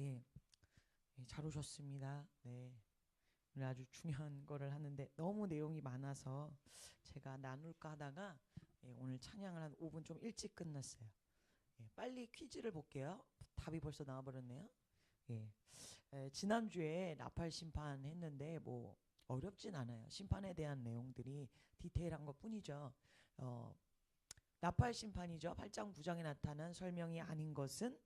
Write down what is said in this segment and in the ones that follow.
네, 잘 오셨습니다. 네, 오늘 아주 중요한 거를 하는데 너무 내용이 많아서 제가 나눌까 하다가 오늘 찬양을 한 5분 좀 일찍 끝났어요. 빨리 퀴즈를 볼게요. 답이 벌써 나와버렸네요. 예, 지난주에 나팔 심판 했는데 뭐 어렵진 않아요. 심판에 대한 내용들이 디테일한 것 뿐이죠. 어, 나팔 심판이죠. 8장 9장에 나타난 설명이 아닌 것은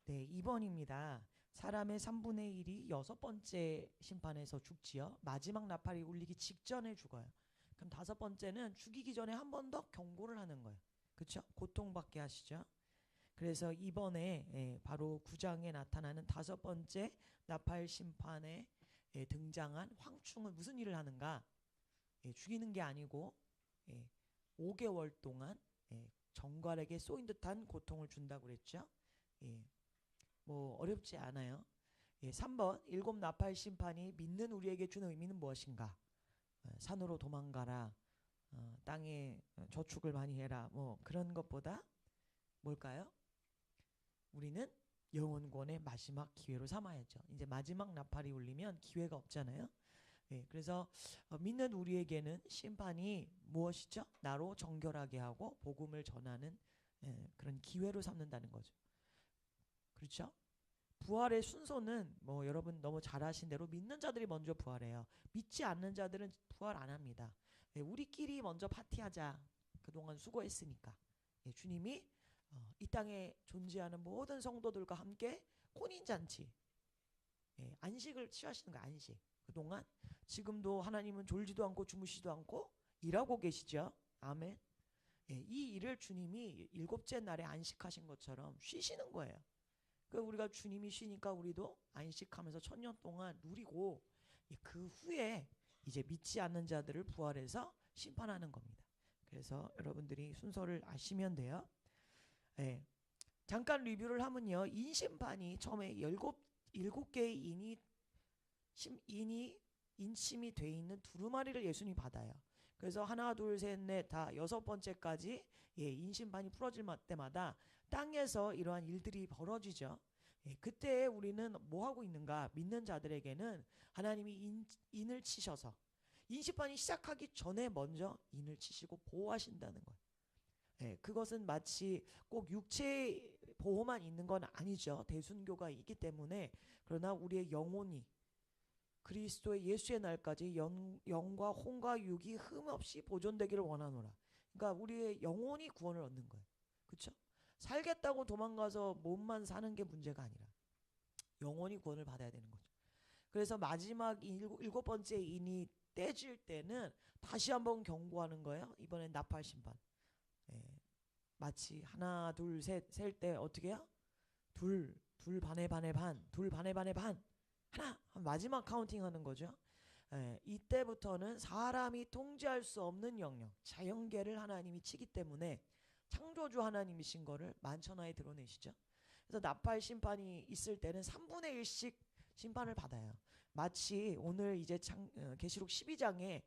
네, 2번입니다. 사람의 3분의 1이 여섯 번째 심판에서 죽지요. 마지막 나팔이 울리기 직전에 죽어요. 그럼 다섯 번째는 죽이기 전에 한 번 더 경고를 하는 거예요. 그렇죠? 고통받게 하시죠. 그래서 이번에 바로 9장에 나타나는 다섯 번째 나팔 심판에 등장한 황충은 무슨 일을 하는가? 죽이는 게 아니고 5개월 동안 정갈에게 쏘인 듯한 고통을 준다고 그랬죠. 예, 뭐 어렵지 않아요. 3번 일곱 나팔 심판이 믿는 우리에게 주는 의미는 무엇인가? 산으로 도망가라. 땅에 저축을 많이 해라. 뭐 그런 것보다 뭘까요? 우리는 영혼권의 마지막 기회로 삼아야죠. 이제 마지막 나팔이 울리면 기회가 없잖아요. 그래서 믿는 우리에게는 심판이 무엇이죠? 나로 정결하게 하고 복음을 전하는 그런 기회로 삼는다는 거죠. 그렇죠? 부활의 순서는 뭐 여러분 너무 잘 아신 대로 믿는 자들이 먼저 부활해요. 믿지 않는 자들은 부활 안 합니다. 우리끼리 먼저 파티하자. 그동안 수고했으니까. 주님이 이 땅에 존재하는 모든 성도들과 함께 혼인잔치, 안식을 취하시는 거예요. 안식. 그동안 지금도 하나님은 졸지도 않고 주무시지도 않고 일하고 계시죠. 아멘. 이 일을 주님이 일곱째 날에 안식하신 것처럼 쉬시는 거예요. 그 우리가 주님이 쉬니까 우리도 안식하면서 천년 동안 누리고 그 후에 이제 믿지 않는 자들을 부활해서 심판하는 겁니다. 그래서 여러분들이 순서를 아시면 돼요. 잠깐 리뷰를 하면요. 인심판이 처음에 일곱 개의 인이 인심이 돼 있는 두루마리를 예수님이 받아요. 그래서 하나 둘 셋 넷 다 여섯 번째까지 인심판이 풀어질 때마다 땅에서 이러한 일들이 벌어지죠. 그때 우리는 뭐 하고 있는가? 믿는 자들에게는 하나님이 인을 치셔서 인심판이 시작하기 전에 먼저 인을 치시고 보호하신다는 거예요. 그것은 마치 꼭 육체 보호만 있는 건 아니죠. 대순교가 있기 때문에. 그러나 우리의 영혼이 그리스도의 예수의 날까지 영과 혼과 육이 흠없이 보존되기를 원하노라. 그러니까 우리의 영혼이 구원을 얻는 거예요. 그렇죠? 살겠다고 도망가서 몸만 사는 게 문제가 아니라 영혼이 구원을 받아야 되는 거죠. 그래서 마지막 일곱 번째 인이 떼질 때는 다시 한번 경고하는 거예요. 이번엔 나팔 심판. 마치 하나 둘 셋 셀 때 어떻게 해요? 둘 반에 반에 반, 둘 반에 반에 반, 하나 마지막 카운팅 하는 거죠. 이때부터는 사람이 통제할 수 없는 영역, 자연계를 하나님이 치기 때문에 창조주 하나님이신 거를 만천하에 드러내시죠. 그래서 나팔 심판이 있을 때는 3분의 1씩 심판을 받아요. 마치 오늘 이제 계시록 12장에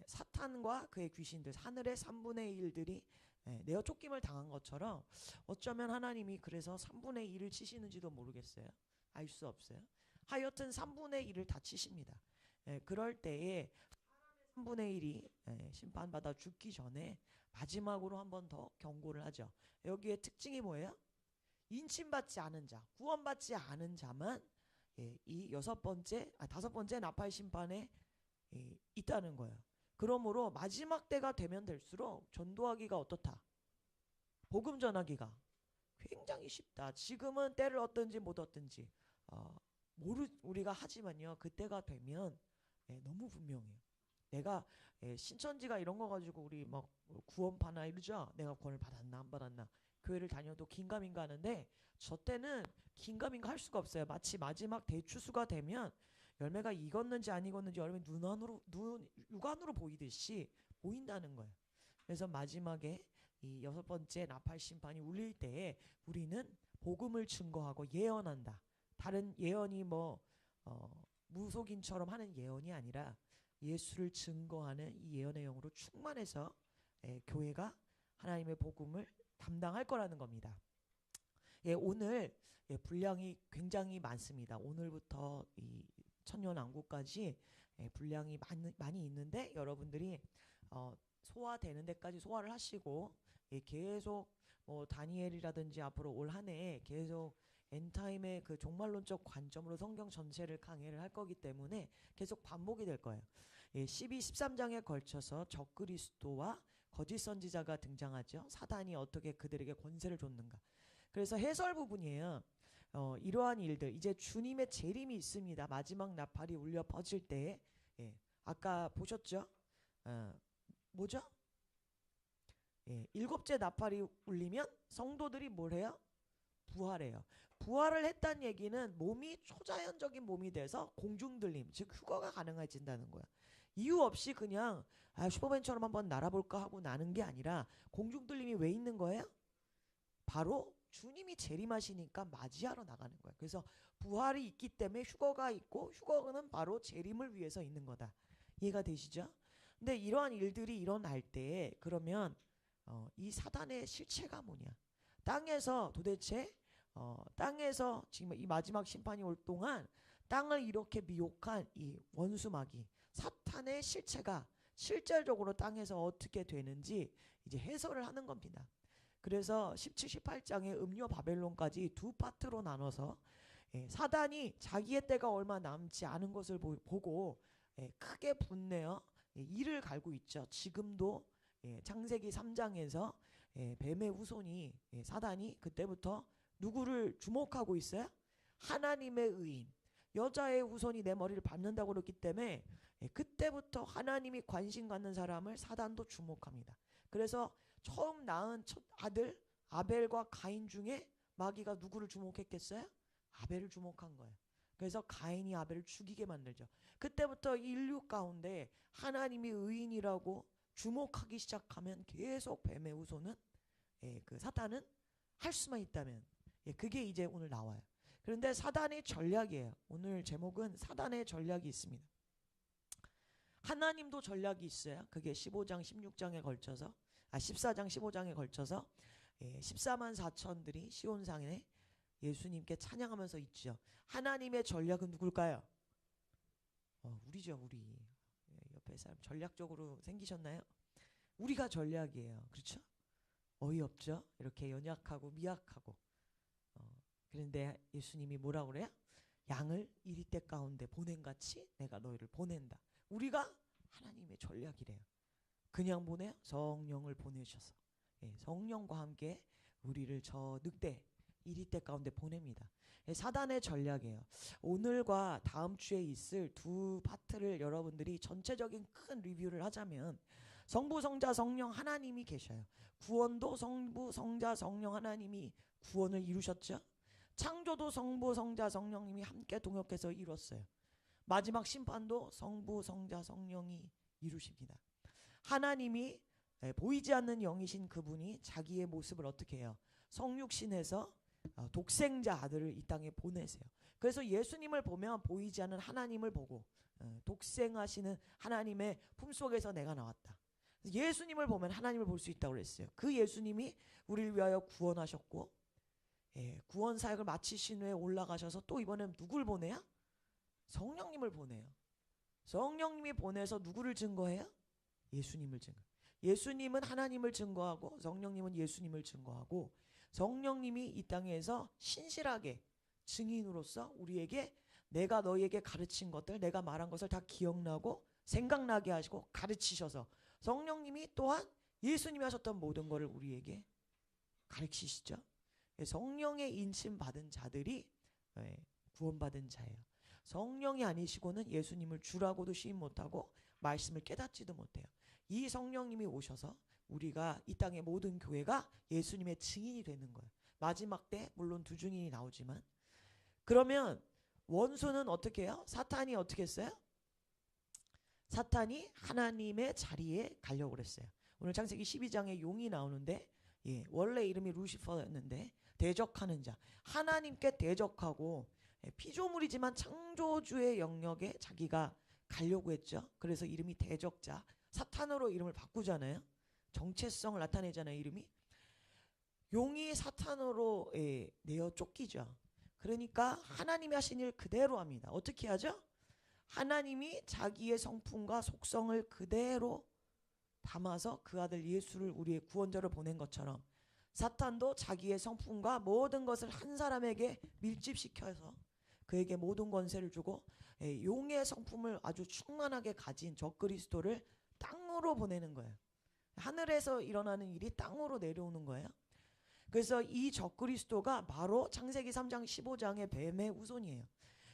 사탄과 그의 귀신들, 하늘의 3분의 1들이 내어 쫓김을 당한 것처럼 어쩌면 하나님이 그래서 3분의 1을 치시는지도 모르겠어요. 알 수 없어요. 하여튼 3분의 1을 다 치십니다. 그럴 때에 3분의 1이 심판받아 죽기 전에 마지막으로 한 번 더 경고를 하죠. 여기에 특징이 뭐예요? 인침받지 않은 자, 구원받지 않은 자만 이 다섯 번째 나팔 심판에 있다는 거예요. 그러므로 마지막 때가 되면 될수록 전도하기가 어떻다? 복음 전하기가 굉장히 쉽다. 지금은 때를 얻든지 못 얻든지 우리가 하지만요. 그때가 되면 너무 분명해요. 내가 신천지가 이런 거 가지고 우리 막 구원파나 이러죠. 내가 구원을 받았나 안 받았나. 교회를 다녀도 긴가민가 하는데 저 때는 긴가민가 할 수가 없어요. 마치 마지막 대추수가 되면 열매가 익었는지 안 익었는지 여러분이 육안으로 보이듯이 보인다는 거예요. 그래서 마지막에 이 여섯 번째 나팔 심판이 울릴 때에 우리는 복음을 증거하고 예언한다. 다른 예언이 무속인처럼 하는 예언이 아니라 예수를 증거하는 이 예언의 영으로 충만해서 교회가 하나님의 복음을 담당할 거라는 겁니다. 예, 오늘 분량이 굉장히 많습니다. 오늘부터 이 천년왕국까지 분량이 많이 있는데 여러분들이 소화되는 데까지 소화를 하시고 계속 다니엘이라든지 앞으로 올 한 해에 계속 엔타임의 그 종말론적 관점으로 성경 전체를 강해를 할 거기 때문에 계속 반복이 될 거예요. 12, 13장에 걸쳐서 적그리스도와 거짓 선지자가 등장하죠. 사단이 어떻게 그들에게 권세를 줬는가. 그래서 해설 부분이에요. 이러한 일들 이제 주님의 재림이 있습니다. 마지막 나팔이 울려 퍼질 때 아까 보셨죠? 뭐죠? 일곱째 나팔이 울리면 성도들이 뭘 해요? 부활해요. 부활을 했다는 얘기는 몸이 초자연적인 몸이 돼서 공중들림, 즉 휴거가 가능해진다는 거야. 이유 없이 그냥 슈퍼맨처럼 한번 날아볼까 하고 나는 게 아니라 공중들림이 왜 있는 거예요? 바로 주님이 재림하시니까 맞이하러 나가는 거야. 그래서 부활이 있기 때문에 휴거가 있고 휴거는 바로 재림을 위해서 있는 거다. 이해가 되시죠? 근데 이러한 일들이 일어날 때 그러면 이 사단의 실체가 뭐냐? 땅에서 도대체 땅에서 지금 이 마지막 심판이 올 동안 땅을 이렇게 미혹한 이 원수마귀 사탄의 실체가 실질적으로 땅에서 어떻게 되는지 이제 해설을 하는 겁니다. 그래서 17, 18장의 음료 바벨론까지 두 파트로 나눠서 사단이 자기의 때가 얼마 남지 않은 것을 보고 크게 분내어 이를 갈고 있죠. 지금도 창세기 3장에서 뱀의 후손이 사단이 그때부터 누구를 주목하고 있어요? 하나님의 의인 여자의 후손이 내 머리를 밟는다고 그랬기 때문에 그때부터 하나님이 관심 갖는 사람을 사단도 주목합니다. 그래서 처음 낳은 첫 아들 아벨과 가인 중에 마귀가 누구를 주목했겠어요? 아벨을 주목한 거예요. 그래서 가인이 아벨을 죽이게 만들죠. 그때부터 인류 가운데 하나님이 의인이라고 주목하기 시작하면 계속 뱀의 후손은 그 사탄은 할 수만 있다면 그게 이제 오늘 나와요. 그런데 사단의 전략이에요. 오늘 제목은 사단의 전략이 있습니다. 하나님도 전략이 있어요. 그게 15장 16장에 걸쳐서 14장 15장에 걸쳐서 14만 4천들이 시온상에 예수님께 찬양하면서 있죠. 하나님의 전략은 누굴까요? 우리죠. 우리 옆에 사람 전략적으로 생기셨나요? 우리가 전략이에요. 그렇죠? 어이없죠? 이렇게 연약하고 미약하고 그런데 예수님이 뭐라고 그래요? 양을 이리떼 가운데 보낸같이 내가 너희를 보낸다. 우리가 하나님의 전략이래요. 그냥 보내요? 성령을 보내셔서 성령과 함께 우리를 저 늑대 이리떼 가운데 보냅니다. 사단의 전략이에요. 오늘과 다음 주에 있을 두 파트를 여러분들이 전체적인 큰 리뷰를 하자면 성부 성자 성령 하나님이 계셔요. 구원도 성부 성자 성령 하나님이 구원을 이루셨죠. 창조도 성부 성자 성령님이 함께 동역해서 이뤘어요. 마지막 심판도 성부 성자 성령이 이루십니다. 하나님이 보이지 않는 영이신 그분이 자기의 모습을 어떻게 해요? 성육신에서 독생자 아들을 이 땅에 보내세요. 그래서 예수님을 보면 보이지 않는 하나님을 보고 독생하시는 하나님의 품속에서 내가 나왔다. 예수님을 보면 하나님을 볼 수 있다고 그랬어요. 그 예수님이 우리를 위하여 구원하셨고 구원 사역을 마치신 후에 올라가셔서 또 이번엔 누굴 보내요? 성령님을 보내요. 성령님이 보내서 누구를 증거해요? 예수님을 증거. 예수님은 하나님을 증거하고 성령님은 예수님을 증거하고 성령님이 이 땅에서 신실하게 증인으로서 우리에게 내가 너희에게 가르친 것들 내가 말한 것을 다 기억나고 생각나게 하시고 가르치셔서 성령님이 또한 예수님이 하셨던 모든 것을 우리에게 가르치시죠. 성령의 인침 받은 자들이 구원받은 자예요. 성령이 아니시고는 예수님을 주라고도 시인 못하고 말씀을 깨닫지도 못해요. 이 성령님이 오셔서 우리가 이 땅의 모든 교회가 예수님의 증인이 되는 거예요. 마지막 때 물론 두 증인이 나오지만 그러면 원수는 어떻게 해요? 사탄이 어떻게 했어요? 사탄이 하나님의 자리에 가려고 그랬어요. 오늘 창세기 12장에 용이 나오는데 원래 이름이 루시퍼였는데 대적하는 자 하나님께 대적하고 피조물이지만 창조주의 영역에 자기가 가려고 했죠. 그래서 이름이 대적자 사탄으로 이름을 바꾸잖아요. 정체성을 나타내잖아요. 이름이 용이 사탄으로 내어 쫓기죠. 그러니까 하나님이 하신 일 그대로 합니다. 어떻게 하죠? 하나님이 자기의 성품과 속성을 그대로 담아서 그 아들 예수를 우리의 구원자로 보낸 것처럼 사탄도 자기의 성품과 모든 것을 한 사람에게 밀집시켜서 그에게 모든 권세를 주고 용의 성품을 아주 충만하게 가진 적그리스도를 땅으로 보내는 거예요. 하늘에서 일어나는 일이 땅으로 내려오는 거예요. 그래서 이 적그리스도가 바로 창세기 3장 15장의 뱀의 후손이에요.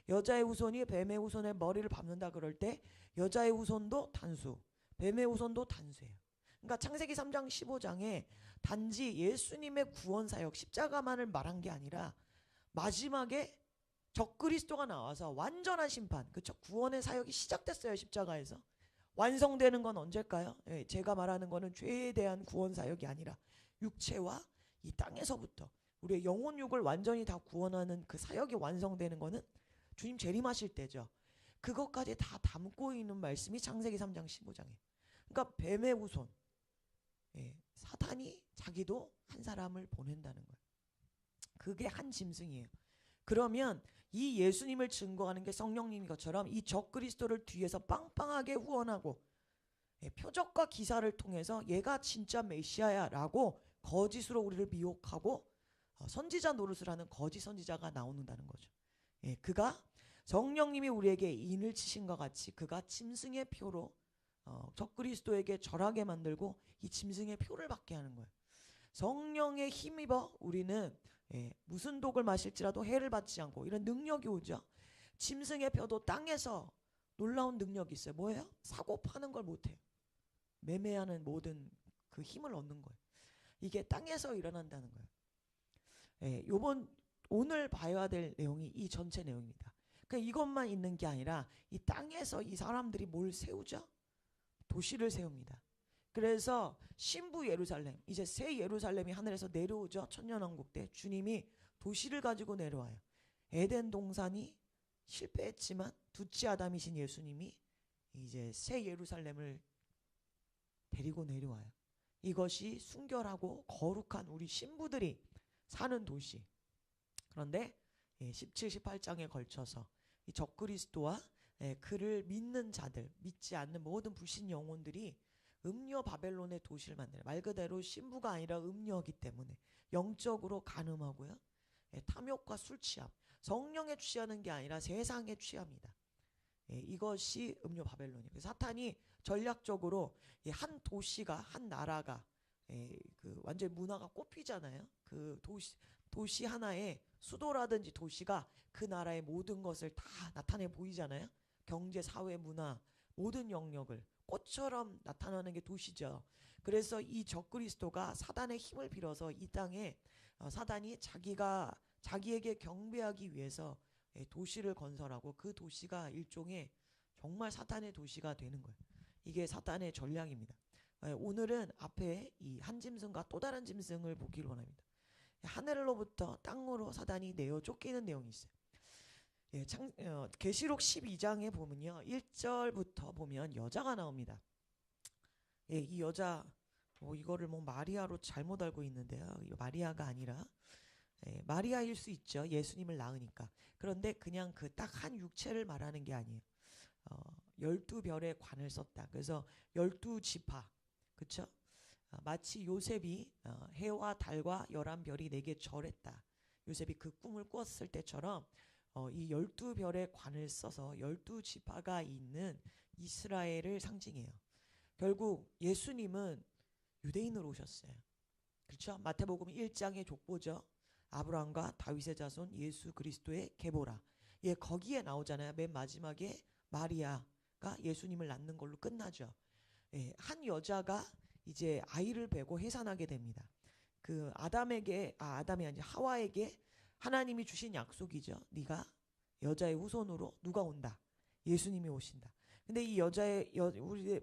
여자의 후손이 뱀의 후손의 머리를 밟는다 그럴 때 여자의 후손도 단수, 뱀의 후손도 단수예요. 그러니까 창세기 3장 15장에 단지 예수님의 구원 사역 십자가만을 말한 게 아니라 마지막에 적그리스도가 나와서 완전한 심판, 그렇죠? 구원의 사역이 시작됐어요. 십자가에서. 완성되는 건 언제일까요? 제가 말하는 거는 죄에 대한 구원 사역이 아니라 육체와 이 땅에서부터 우리의 영혼육을 완전히 다 구원하는 그 사역이 완성되는 거는 주님 재림하실 때죠. 그것까지 다 담고 있는 말씀이 창세기 3장 15장에. 그러니까 뱀의 후손, 사탄이 자기도 한 사람을 보낸다는 거예요. 그게 한 짐승이에요. 그러면 이 예수님을 증거하는 게 성령님인 것처럼 이 적그리스도를 뒤에서 빵빵하게 후원하고 표적과 기사를 통해서 얘가 진짜 메시아야 라고 거짓으로 우리를 미혹하고 선지자 노릇을 하는 거짓 선지자가 나오는다는 거죠. 그가 성령님이 우리에게 인을 치신 것 같이 그가 짐승의 표로 적그리스도에게 절하게 만들고 이 짐승의 표를 받게 하는 거예요. 성령에 힘입어 우리는 무슨 독을 마실지라도 해를 받지 않고 이런 능력이 오죠. 짐승의 표도 땅에서 놀라운 능력이 있어요. 뭐예요? 사고 파는 걸 못해요. 매매하는 모든 그 힘을 얻는 거예요. 이게 땅에서 일어난다는 거예요. 오늘 봐야 될 내용이 이 전체 내용입니다. 그러니까 이것만 있는 게 아니라 이 땅에서 이 사람들이 뭘 세우죠? 도시를 세웁니다. 그래서 신부 예루살렘, 이제 새 예루살렘이 하늘에서 내려오죠. 천년왕국 때 주님이 도시를 가지고 내려와요. 에덴 동산이 실패했지만 두째 아담이신 예수님이 이제 새 예루살렘을 데리고 내려와요. 이것이 순결하고 거룩한 우리 신부들이 사는 도시. 그런데 17, 18장에 걸쳐서 이 적그리스도와 그를 믿는 자들, 믿지 않는 모든 불신 영혼들이 음녀 바벨론의 도시를 만들어요. 말 그대로 신부가 아니라 음녀이기 때문에 영적으로 간음하고요. 탐욕과 술 취함, 성령에 취하는 게 아니라 세상에 취합니다. 이것이 음녀 바벨론이에요. 사탄이 전략적으로 한 도시가, 한 나라가 그 완전 문화가 꼽히잖아요. 그 도시 하나에 수도라든지 도시가 그 나라의 모든 것을 다 나타내 보이잖아요. 경제, 사회, 문화 모든 영역을 꽃처럼 나타나는 게 도시죠. 그래서 이 적그리스도가 사단의 힘을 빌어서 이 땅에 사단이 자기에게 경배하기 위해서 도시를 건설하고 그 도시가 일종의 정말 사탄의 도시가 되는 거예요. 이게 사탄의 전략입니다. 오늘은 앞에 이 한 짐승과 또 다른 짐승을 보기를 원합니다. 하늘로부터 땅으로 사단이 내어 쫓기는 내용이 있어요. 계시록 12장에 보면요, 1절부터 보면 여자가 나옵니다. 이 여자 이거를 마리아로 잘못 알고 있는데요. 마리아가 아니라 마리아일 수 있죠. 예수님을 낳으니까. 그런데 그냥 그 딱 한 육체를 말하는 게 아니에요. 12별의 관을 썼다. 그래서 12지파, 그렇죠? 마치 요셉이 해와 달과 11별이 내게 절했다. 요셉이 그 꿈을 꾸었을 때처럼 이 12별의 관을 써서 12지파가 있는 이스라엘을 상징해요. 결국 예수님은 유대인으로 오셨어요. 그렇죠? 마태복음 1장의 족보죠. 아브라함과 다윗의 자손 예수 그리스도의 계보라. 거기에 나오잖아요. 맨 마지막에 마리아가 예수님을 낳는 걸로 끝나죠. 한 여자가 이제 아이를 베고 해산하게 됩니다. 그 아담이 아니라 하와에게 하나님이 주신 약속이죠. 네가 여자의 후손으로 누가 온다. 예수님이 오신다. 근데 이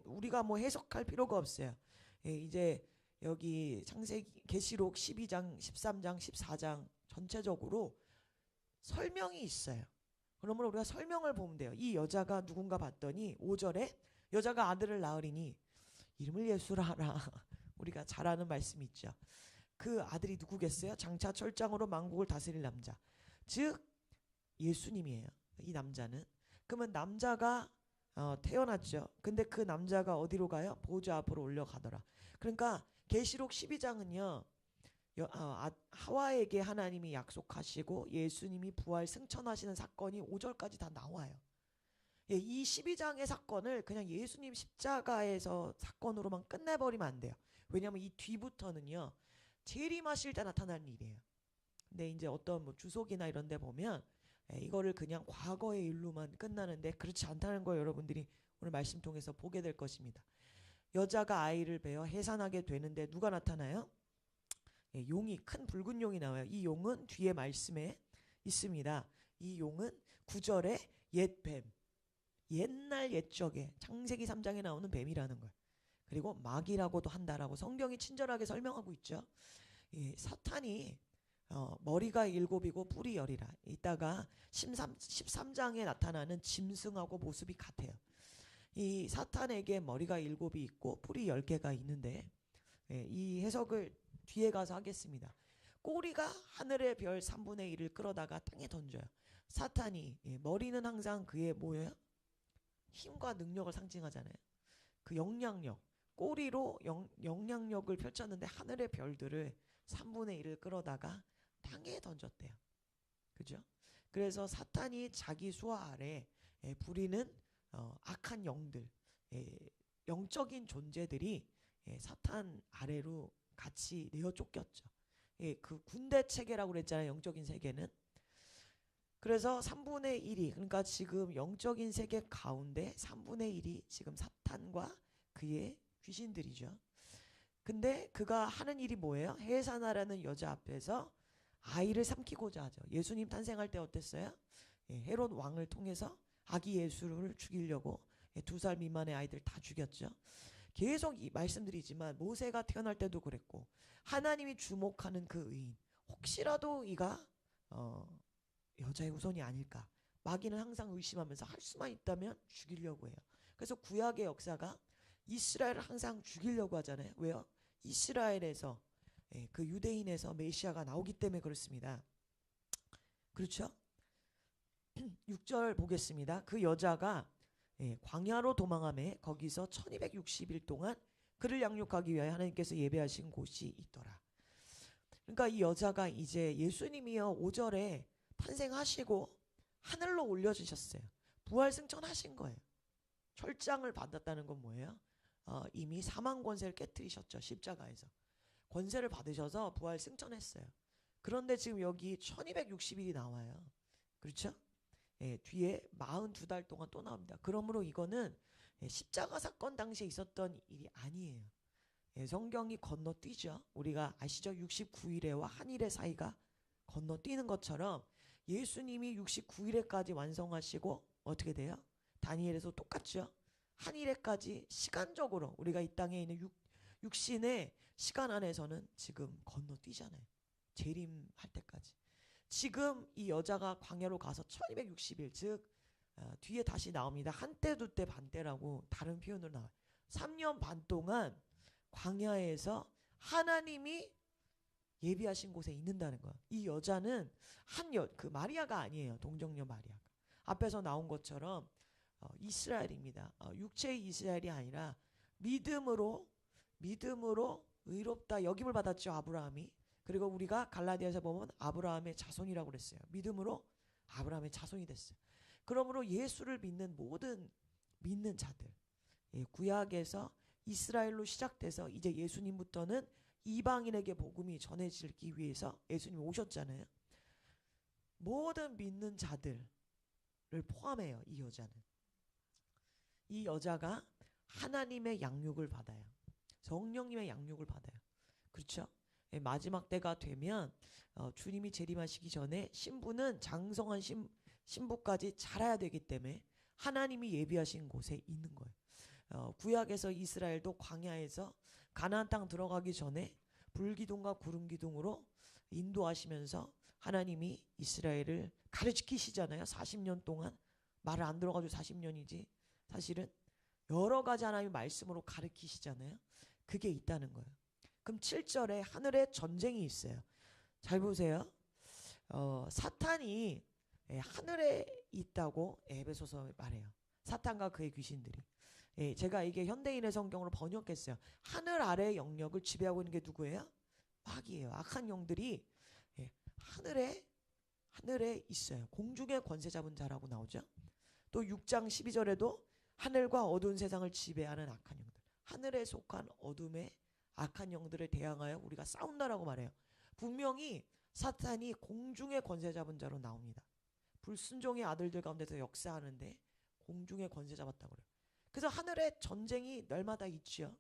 우리가 해석할 필요가 없어요. 이제 여기 창세기 계시록 12장, 13장, 14장 전체적으로 설명이 있어요. 그러면 우리가 설명을 보면 돼요. 이 여자가 누군가 봤더니 5절에 여자가 아들을 낳으리니 이름을 예수라 하라. 우리가 잘 아는 말씀이 있죠. 그 아들이 누구겠어요? 장차 철장으로 만국을 다스릴 남자, 즉 예수님이에요. 이 남자는. 그러면 남자가 태어났죠. 근데 그 남자가 어디로 가요? 보좌 앞으로 올려가더라. 그러니까 계시록 12장은요. 하와에게 하나님이 약속하시고 예수님이 부활 승천하시는 사건이 5절까지 다 나와요. 예, 이 12장의 사건을 그냥 예수님 십자가에서 사건으로만 끝내버리면 안 돼요. 왜냐하면 이 뒤부터는요. 재림하실 때 나타나는 일이에요. 근데 이제 어떤 뭐 주석이나 이런 데 보면 이거를 그냥 과거의 일로만 끝나는데 그렇지 않다는 걸 여러분들이 오늘 말씀 통해서 보게 될 것입니다. 여자가 아이를 베어 해산하게 되는데 누가 나타나요? 용이, 큰 붉은 용이 나와요. 이 용은 뒤에 말씀에 있습니다. 이 용은 9절에 옛뱀, 옛날 옛적에 창세기 3장에 나오는 뱀이라는 거예요. 그리고 마귀라고도 한다라고 성경이 친절하게 설명하고 있죠. 사탄이 머리가 7이고 뿔이 10이라. 이따가 13장에 나타나는 짐승하고 모습이 같아요. 이 사탄에게 머리가 7이 있고 뿔이 10개가 있는데 이 해석을 뒤에 가서 하겠습니다. 꼬리가 하늘의 별 3분의 1을 끌어다가 땅에 던져요. 사탄이 머리는 항상 그의 뭐예요? 힘과 능력을 상징하잖아요. 그 영향력, 꼬리로 영향력을 펼쳤는데 하늘의 별들을 3분의 1을 끌어다가 땅에 던졌대요. 그죠? 그래서 사탄이 자기 수하 아래 부리는 악한 영들, 영적인 존재들이 사탄 아래로 같이 내어 쫓겼죠. 그 군대 체계라고 그랬잖아요. 영적인 세계는. 그래서 3분의 1이 그러니까 지금 영적인 세계 가운데 3분의 1이 지금 사탄과 그의 귀신들이죠. 근데 그가 하는 일이 뭐예요? 헤사나라는 여자 앞에서 아이를 삼키고자 하죠. 예수님 탄생할 때 어땠어요? 헤롯 왕을 통해서 아기 예수를 죽이려고 2살 미만의 아이들 다 죽였죠. 계속 말씀드리지만 모세가 태어날 때도 그랬고 하나님이 주목하는 그 의인 혹시라도 이가 여자의 후손이 아닐까 마귀는 항상 의심하면서 할 수만 있다면 죽이려고 해요. 그래서 구약의 역사가 이스라엘을 항상 죽이려고 하잖아요. 왜요? 이스라엘에서 그 유대인에서 메시아가 나오기 때문에 그렇습니다. 그렇죠? 6절 보겠습니다. 그 여자가 광야로 도망하며 거기서 1260일 동안 그를 양육하기 위하여 하나님께서 예배하신 곳이 있더라. 그러니까 이 여자가 이제 예수님이요 5절에 탄생하시고 하늘로 올려주셨어요. 부활 승천하신 거예요. 철장을 받았다는 건 뭐예요? 이미 사망 권세를 깨뜨리셨죠. 십자가에서. 권세를 받으셔서 부활 승천했어요. 그런데 지금 여기 1260일이 나와요. 그렇죠? 뒤에 42달 동안 또 나옵니다. 그러므로 이거는 십자가 사건 당시에 있었던 일이 아니에요. 성경이 건너뛰죠. 우리가 아시죠? 69일에와 한일의 사이가 건너뛰는 것처럼 예수님이 69일에까지 완성하시고 어떻게 돼요? 다니엘에서 똑같죠. 한일에까지 시간적으로 우리가 이 땅에 있는 육신의 시간 안에서는 지금 건너뛰잖아요. 재림할 때까지. 지금 이 여자가 광야로 가서 1260일 즉 뒤에 다시 나옵니다. 한때 두때 반때라고 다른 표현으로 나와요. 3년 반 동안 광야에서 하나님이 예비하신 곳에 있는다는 거예요. 이 여자는 그 마리아가 아니에요. 동정녀 마리아가. 앞에서 나온 것처럼 이스라엘입니다. 육체의 이스라엘이 아니라 믿음으로 의롭다 여김을 받았죠. 아브라함이. 그리고 우리가 갈라디아서 보면 아브라함의 자손이라고 그랬어요. 믿음으로 아브라함의 자손이 됐어요. 그러므로 예수를 믿는 모든 믿는 자들 구약에서 이스라엘로 시작돼서 이제 예수님부터는 이방인에게 복음이 전해지기 위해서 예수님이 오셨잖아요. 모든 믿는 자들을 포함해요. 이 여자는. 이 여자가 하나님의 양육을 받아요. 성령님의 양육을 받아요. 그렇죠? 마지막 때가 되면 주님이 재림하시기 전에 신부는 장성한 신부까지 자라야 되기 때문에 하나님이 예비하신 곳에 있는 거예요. 구약에서 이스라엘도 광야에서 가나안 땅 들어가기 전에 불기둥과 구름기둥으로 인도하시면서 하나님이 이스라엘을 가르치시잖아요. 40년 동안 말을 안 들어가지고 40년이지 사실은 여러 가지 하나님의 말씀으로 가르치시잖아요. 그게 있다는 거예요. 그럼 7절에 하늘에 전쟁이 있어요. 잘 보세요. 사탄이 하늘에 있다고 에베소서 말해요. 사탄과 그의 귀신들이. 제가 이게 현대인의 성경으로 번역했어요. 하늘 아래 영역을 지배하고 있는 게 누구예요? 마귀예요. 악한 영들이 하늘에 있어요. 공중의 권세 잡은 자라고 나오죠. 또 6장 12절에도 하늘과 어두운 세상을 지배하는 악한 영들, 하늘에 속한 어둠의 악한 영들을 대항하여 우리가 싸운다라고 말해요. 분명히 사탄이 공중의 권세 잡은 자로 나옵니다. 불순종의 아들들 가운데서 역사하는데 공중의 권세 잡았다고 그래요. 그래서 하늘에 전쟁이 날마다 있죠.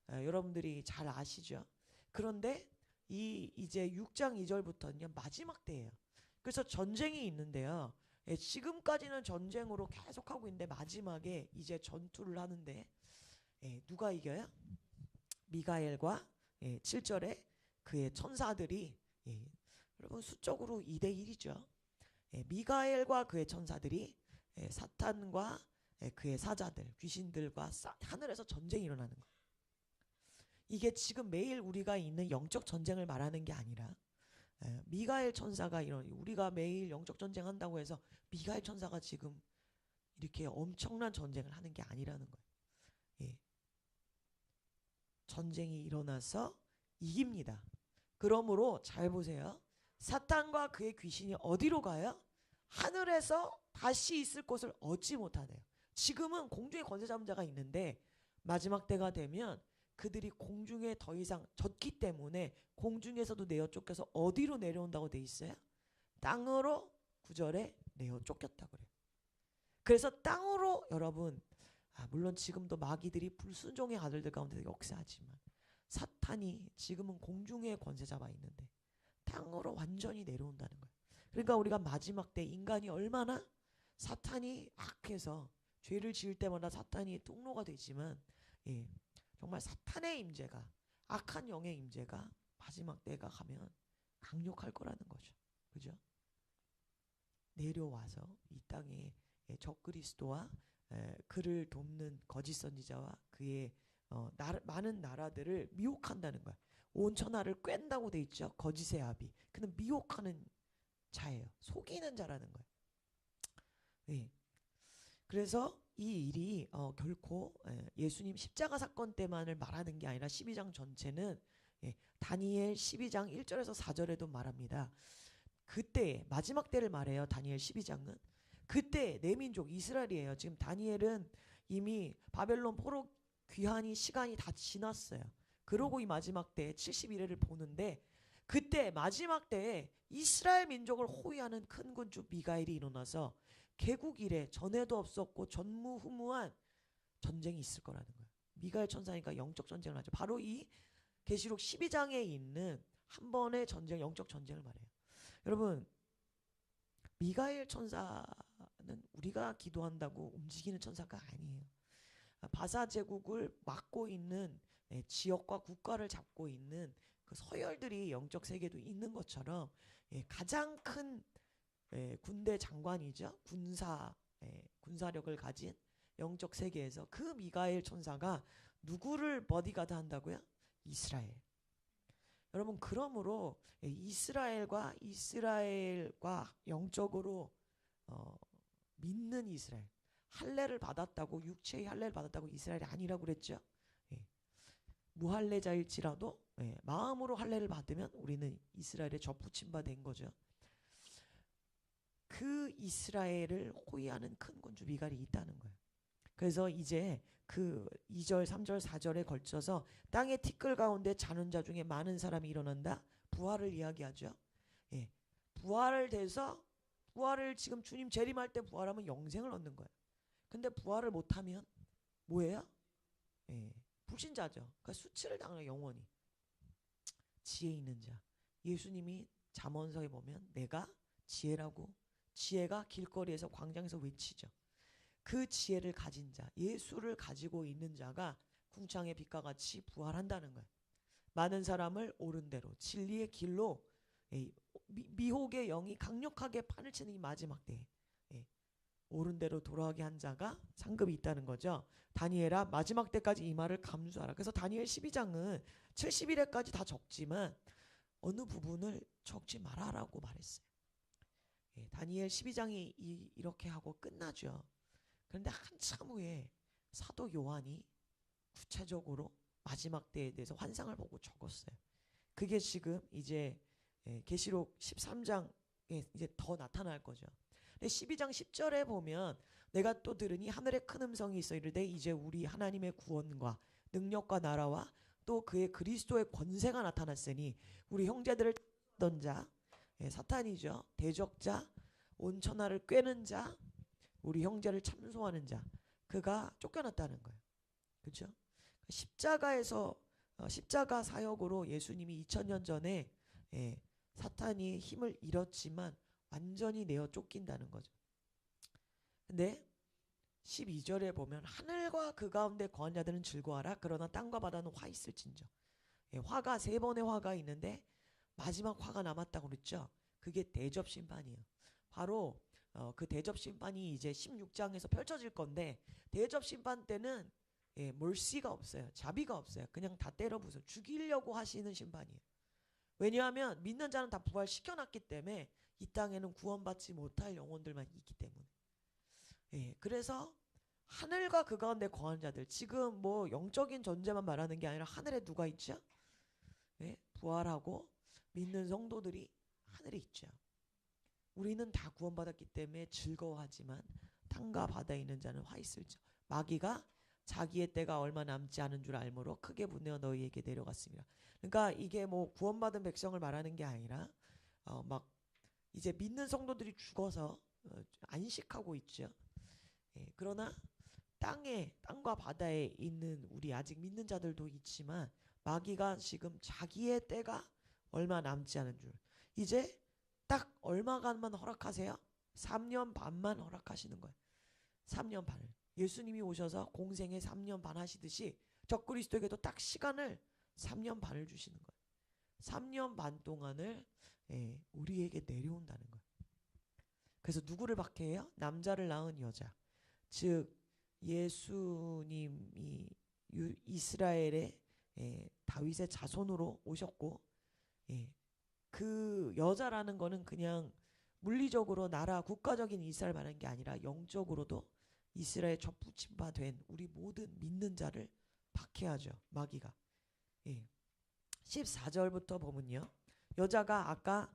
여러분들이 잘 아시죠. 그런데 이제 6장 2절부터는 마지막 때예요. 그래서 전쟁이 있는데요. 지금까지는 전쟁으로 계속하고 있는데 마지막에 이제 전투를 하는데 누가 이겨요? 미가엘과 7절에 그의 천사들이 여러분 수적으로 2대1이죠. 미가엘과 그의 천사들이 사탄과 그의 사자들, 귀신들과 하늘에서 전쟁이 일어나는 거예요. 이게 지금 매일 우리가 있는 영적 전쟁을 말하는 게 아니라 미가엘 천사가 우리가 매일 영적 전쟁 한다고 해서 미가엘 천사가 지금 이렇게 엄청난 전쟁을 하는 게 아니라는 거예요. 전쟁이 일어나서 이깁니다. 그러므로 잘 보세요. 사탄과 그의 귀신이 어디로 가요? 하늘에서 다시 있을 곳을 얻지 못하네요. 지금은 공중에 권세 잡은 자가 있는데 마지막 때가 되면 그들이 공중에 더 이상 졌기 때문에 공중에서도 내어 쫓겨서 어디로 내려온다고 돼 있어요? 땅으로 9절에 내어 쫓겼다 그래요. 그래서 땅으로 여러분 물론 지금도 마귀들이 불순종의 아들들 가운데 역사하지만 사탄이 지금은 공중에 권세 잡아 있는데 땅으로 완전히 내려온다는 거예요. 그러니까 우리가 마지막 때 인간이 얼마나 사탄이 악해서 죄를 지을 때마다 사탄이 통로가 되지만 정말 사탄의 임재가 악한 영의 임재가 마지막 때가 가면 강력할 거라는 거죠. 그죠? 내려와서 이 땅에 적그리스도와 그를 돕는 거짓 선지자와 그의 많은 나라들을 미혹한다는 거야. 온 천하를 꿰다고 돼 있죠. 거짓의 아비. 그는 미혹하는 자예요. 속이는 자라는 거예요. 그래서 이 일이 결코 예수님 십자가 사건 때만을 말하는 게 아니라 12장 전체는 다니엘 12장 1절에서 4절에도 말합니다. 그때 마지막 때를 말해요. 다니엘 12장은 그때 내 민족 이스라엘이에요. 지금 다니엘은 이미 바벨론 포로 귀환이 시간이 다 지났어요. 그러고 이 마지막 때 70일을 보는데 그때 마지막 때에 이스라엘 민족을 호위하는 큰 군주 미가엘이 일어나서 개국 이래 전에도 없었고 전무후무한 전쟁이 있을 거라는 거예요. 미가엘 천사니까 영적 전쟁을 하죠. 바로 이 계시록 12장에 있는 한 번의 전쟁, 영적 전쟁을 말해요. 여러분, 미가엘 천사는 우리가 기도한다고 움직이는 천사가 아니에요. 바사 제국을 맡고 있는 지역과 국가를 잡고 있는 그 서열들이 영적 세계도 있는 것처럼 가장 큰 군대 장관이죠. 군사력을 가진 영적 세계에서 그 미가엘 천사가 누구를 버디가드 한다고요? 이스라엘. 여러분 그러므로 이스라엘과 영적으로 믿는 이스라엘 할례를 받았다고 육체의 할례를 받았다고 이스라엘이 아니라고 그랬죠. 무할례자일지라도 마음으로 할례를 받으면 우리는 이스라엘에 접붙임 바 된 거죠. 그 이스라엘을 호위하는 큰 군주 미갈이 있다는 거예요. 그래서 이제 그 2절, 3절, 4절에 걸쳐서 땅의 티끌 가운데 자는 자 중에 많은 사람이 일어난다. 부활을 이야기하죠. 부활을 돼서 부활을 지금 주님 재림할 때 부활하면 영생을 얻는 거예요. 근데 부활을 못하면 뭐예요? 불신자죠. 그러니까 수치를 당하는 영원히. 지혜 있는 자. 예수님이 잠언서에 보면 내가 지혜라고 지혜가 길거리에서 광장에서 외치죠. 그 지혜를 가진 자, 예수를 가지고 있는 자가 궁창의 빛과 같이 부활한다는 거예요. 많은 사람을 옳은 대로 진리의 길로 미혹의 영이 강력하게 판을 치는 이 마지막 때에 옳은 대로 돌아가게 한 자가 상급이 있다는 거죠. 다니엘아 마지막 때까지 이 말을 감수하라. 그래서 다니엘 12장은 70일에까지 다 적지만 어느 부분을 적지 말아라고 말했어요. 다니엘 12장이 이렇게 하고 끝나죠. 그런데 한참 후에 사도 요한이 구체적으로 마지막 때에 대해서 환상을 보고 적었어요. 그게 지금 이제 계시록 13장에 이제 더 나타날 거죠. 근데 12장 10절에 보면 내가 또 들으니 하늘에 큰 음성이 있어 이르되 이제 우리 하나님의 구원과 능력과 나라와 또 그의 그리스도의 권세가 나타났으니 우리 형제들을 던 자, 사탄이죠. 대적자, 온 천하를 꿰는 자, 우리 형제를 참소하는 자, 그가 쫓겨났다는 거예요. 그렇죠? 십자가에서 십자가 사역으로 예수님이 2000년 전에 사탄이 힘을 잃었지만 완전히 내어 쫓긴다는 거죠. 근데 12절에 보면 하늘과 그 가운데 거한 자들은 즐거워하라. 그러나 땅과 바다는 화 있을진저. 화가 3번의 화가 있는데 마지막 화가 남았다고 그랬죠. 그게 대접 심판이에요. 바로 그 대접 심판이 이제 16장에서 펼쳐질 건데 대접 심판 때는 몰시가 없어요. 자비가 없어요. 그냥 다 때려 부숴 죽이려고 하시는 심판이에요. 왜냐하면 믿는 자는 다 부활시켜놨기 때문에 이 땅에는 구원받지 못할 영혼들만 있기 때문에. 그래서 하늘과 그 가운데 거한 자들, 지금 뭐 영적인 존재만 말하는 게 아니라 하늘에 누가 있죠? 부활하고 믿는 성도들이 하늘에 있죠. 우리는 다 구원받았기 때문에 즐거워하지만 땅과 바다에 있는 자는 화 있을지어. 마귀가 자기의 때가 얼마 남지 않은 줄 알므로 크게 분내어 너희에게 내려갔습니다. 그러니까 이게 뭐 구원받은 백성을 말하는 게 아니라 막 이제 믿는 성도들이 죽어서 안식하고 있죠. 그러나 땅과 바다에 있는 우리 아직 믿는 자들도 있지만 마귀가 지금 자기의 때가 얼마 남지 않은 줄, 이제 딱 얼마간만 허락하세요? 3년 반만 허락하시는 거예요. 3년 반을. 예수님이 오셔서 공생에 3년 반 하시듯이 적그리스도에게도 딱 시간을 3년 반을 주시는 거예요. 3년 반 동안을 우리에게 내려온다는 거예요. 그래서 누구를 박해해요? 남자를 낳은 여자. 즉 예수님이 이스라엘의 다윗의 자손으로 오셨고, 그 여자라는 거는 그냥 물리적으로 나라 국가적인 이스라엘 말하는 게 아니라 영적으로도 이스라엘 접붙임바된 우리 모든 믿는 자를 박해하죠. 마귀가. 14절부터 보면요, 여자가 아까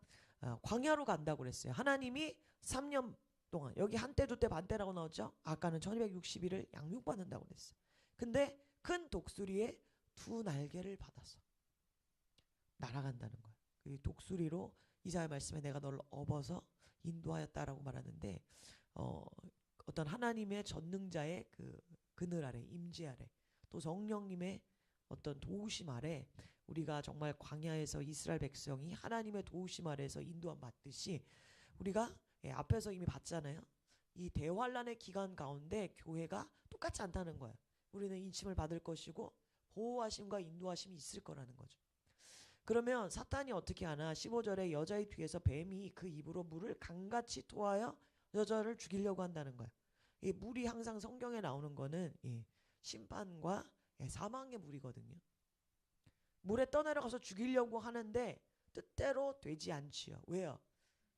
광야로 간다고 그랬어요. 하나님이 3년 동안, 여기 한때 두때 반때라고 나왔죠. 아까는 1260일을 양육받는다고 그랬어요. 근데 큰 독수리의 2 날개를 받았어. 날아간다는 거예요. 그 독수리로 이사야 말씀에 내가 너를 업어서 인도하였다라고 말하는데, 어떤 하나님의 전능자의 그 그늘 아래, 임재 아래, 또 성령님의 어떤 도우심 아래 우리가 정말 광야에서 이스라엘 백성이 하나님의 도우심 아래에서 인도함 받듯이 우리가 앞에서 이미 봤잖아요. 이 대환란의 기간 가운데 교회가 똑같지 않다는 거예요. 우리는 인침을 받을 것이고 보호하심과 인도하심이 있을 거라는 거죠. 그러면 사탄이 어떻게 하나? 15절에 여자의 뒤에서 뱀이 그 입으로 물을 강같이 토하여 여자를 죽이려고 한다는 거예요. 이 물이 항상 성경에 나오는 거는 심판과 사망의 물이거든요. 물에 떠내려가서 죽이려고 하는데 뜻대로 되지 않지요. 왜요?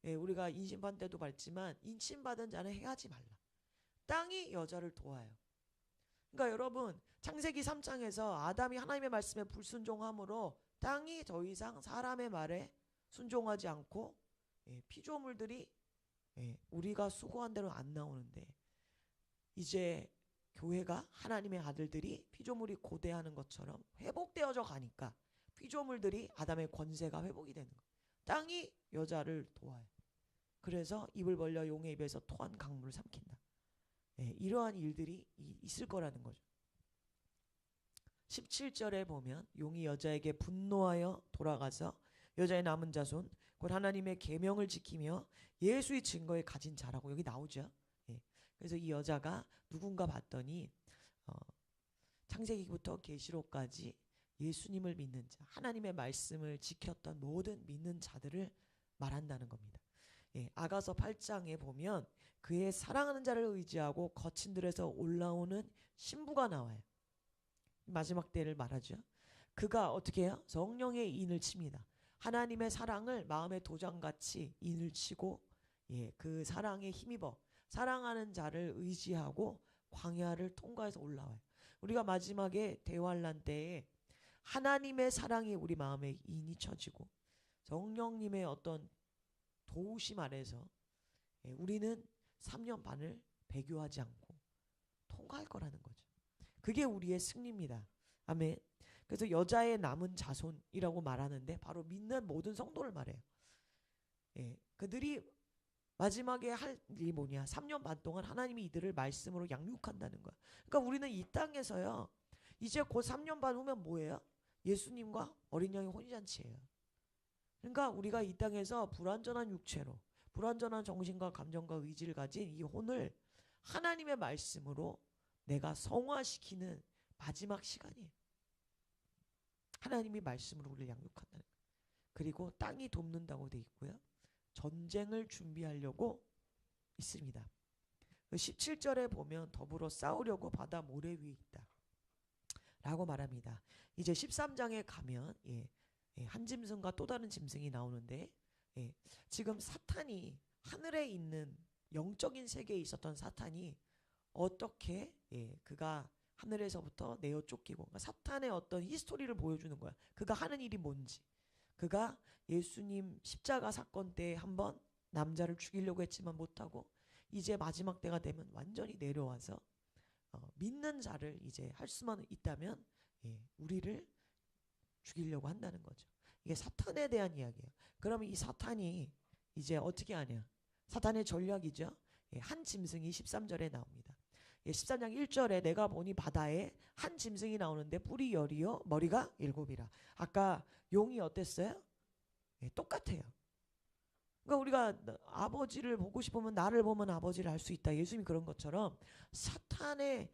우리가 인심판 때도 봤지만 인침받은 자는 해하지 말라. 땅이 여자를 도와요. 그러니까 여러분, 창세기 3장에서 아담이 하나님의 말씀에 불순종함으로 땅이 더 이상 사람의 말에 순종하지 않고 피조물들이 우리가 수고한 대로 안 나오는데, 이제 교회가 하나님의 아들들이 피조물이 고대하는 것처럼 회복되어져 가니까 피조물들이 아담의 권세가 회복이 되는 거예요. 땅이 여자를 도와요. 그래서 입을 벌려 용의 입에서 토한 강물을 삼킨다. 이러한 일들이 있을 거라는 거죠. 17절에 보면 용이 여자에게 분노하여 돌아가서 여자의 남은 자손 곧 하나님의 계명을 지키며 예수의 증거에 가진 자라고 여기 나오죠. 그래서 이 여자가 누군가 봤더니 창세기부터 계시록까지 예수님을 믿는 자, 하나님의 말씀을 지켰던 모든 믿는 자들을 말한다는 겁니다. 아가서 8장에 보면 그의 사랑하는 자를 의지하고 거친 들에서 올라오는 신부가 나와요. 마지막 때를 말하죠. 그가 어떻게 해요? 성령의 인을 칩니다. 하나님의 사랑을 마음의 도장같이 인을 치고 그 사랑에 힘입어 사랑하는 자를 의지하고 광야를 통과해서 올라와요. 우리가 마지막에 대환란 때에 하나님의 사랑이 우리 마음에 인이 쳐지고 성령님의 어떤 도우심 아래서 우리는 3년 반을 배교하지 않고 통과할 거라는 거죠. 그게 우리의 승리입니다. 아멘. 그래서 여자의 남은 자손이라고 말하는데 바로 믿는 모든 성도를 말해요. 그들이 마지막에 할 일이 뭐냐? 3년 반 동안 하나님이 이들을 말씀으로 양육한다는 거야. 그러니까 우리는 이 땅에서요. 이제 곧 3년 반 후면 뭐예요? 예수님과 어린 양의 혼인잔치예요. 그러니까 우리가 이 땅에서 불완전한 육체로 불완전한 정신과 감정과 의지를 가진 이 혼을 하나님의 말씀으로 내가 성화시키는 마지막 시간이에요. 하나님이 말씀으로 우리를 양육한다는 거예요. 그리고 땅이 돕는다고 돼 있고요. 전쟁을 준비하려고 있습니다. 17절에 보면 더불어 싸우려고 바다 모래 위에 있다 라고 말합니다. 이제 13장에 가면 한 짐승과 또 다른 짐승이 나오는데 지금 사탄이 하늘에 있는 영적인 세계에 있었던 사탄이 어떻게 그가 하늘에서부터 내어 쫓기고 그러니까 사탄의 어떤 히스토리를 보여주는 거야. 그가 하는 일이 뭔지. 그가 예수님 십자가 사건 때 한번 남자를 죽이려고 했지만 못하고 이제 마지막 때가 되면 완전히 내려와서 믿는 자를 이제 할 수만 있다면 우리를 죽이려고 한다는 거죠. 이게 사탄에 대한 이야기예요. 그러면 이 사탄이 이제 어떻게 하냐? 사탄의 전략이죠. 한 짐승이 13절에 나옵니다. 13장 1절에 내가 보니 바다에 한 짐승이 나오는데 뿔이 10이요 머리가 7이라. 아까 용이 어땠어요? 똑같아요. 그러니까 우리가 아버지를 보고 싶으면 나를 보면 아버지를 알 수 있다. 예수님이 그런 것처럼 사탄의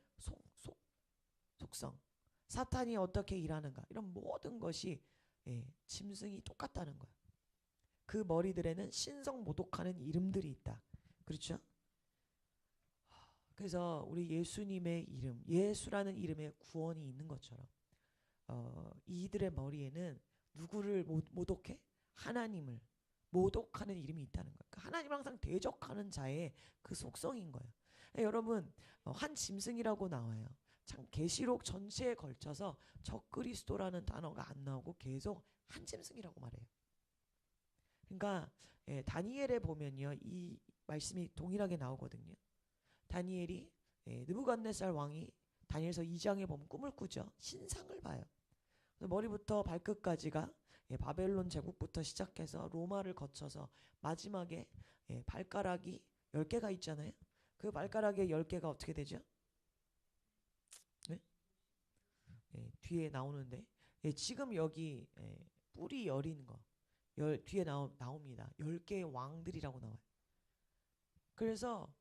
속성, 사탄이 어떻게 일하는가 이런 모든 것이 짐승이 똑같다는 거예요. 그 머리들에는 신성모독하는 이름들이 있다. 그렇죠? 그래서 우리 예수님의 이름, 예수라는 이름에 구원이 있는 것처럼 이들의 머리에는 누구를 모독해? 하나님을 모독하는 이름이 있다는 거예요. 그러니까 하나님을 항상 대적하는 자의 그 속성인 거예요. 여러분 한 짐승이라고 나와요. 참 계시록 전체에 걸쳐서 적그리스도라는 단어가 안 나오고 계속 한 짐승이라고 말해요. 그러니까 다니엘에 보면요 이 말씀이 동일하게 나오거든요. 다니엘이 느부갓네살 왕이 다니엘서 2장에 보면 꿈을 꾸죠. 신상을 봐요. 머리부터 발끝까지가 바벨론 제국부터 시작해서 로마를 거쳐서 마지막에 발가락이 10개가 있잖아요. 그 발가락의 10개가 어떻게 되죠? 네? 뒤에 나오는데 지금 여기 뿔이 여린 거 뒤에 나옵니다. 10개의 왕들이라고 나와요. 그래서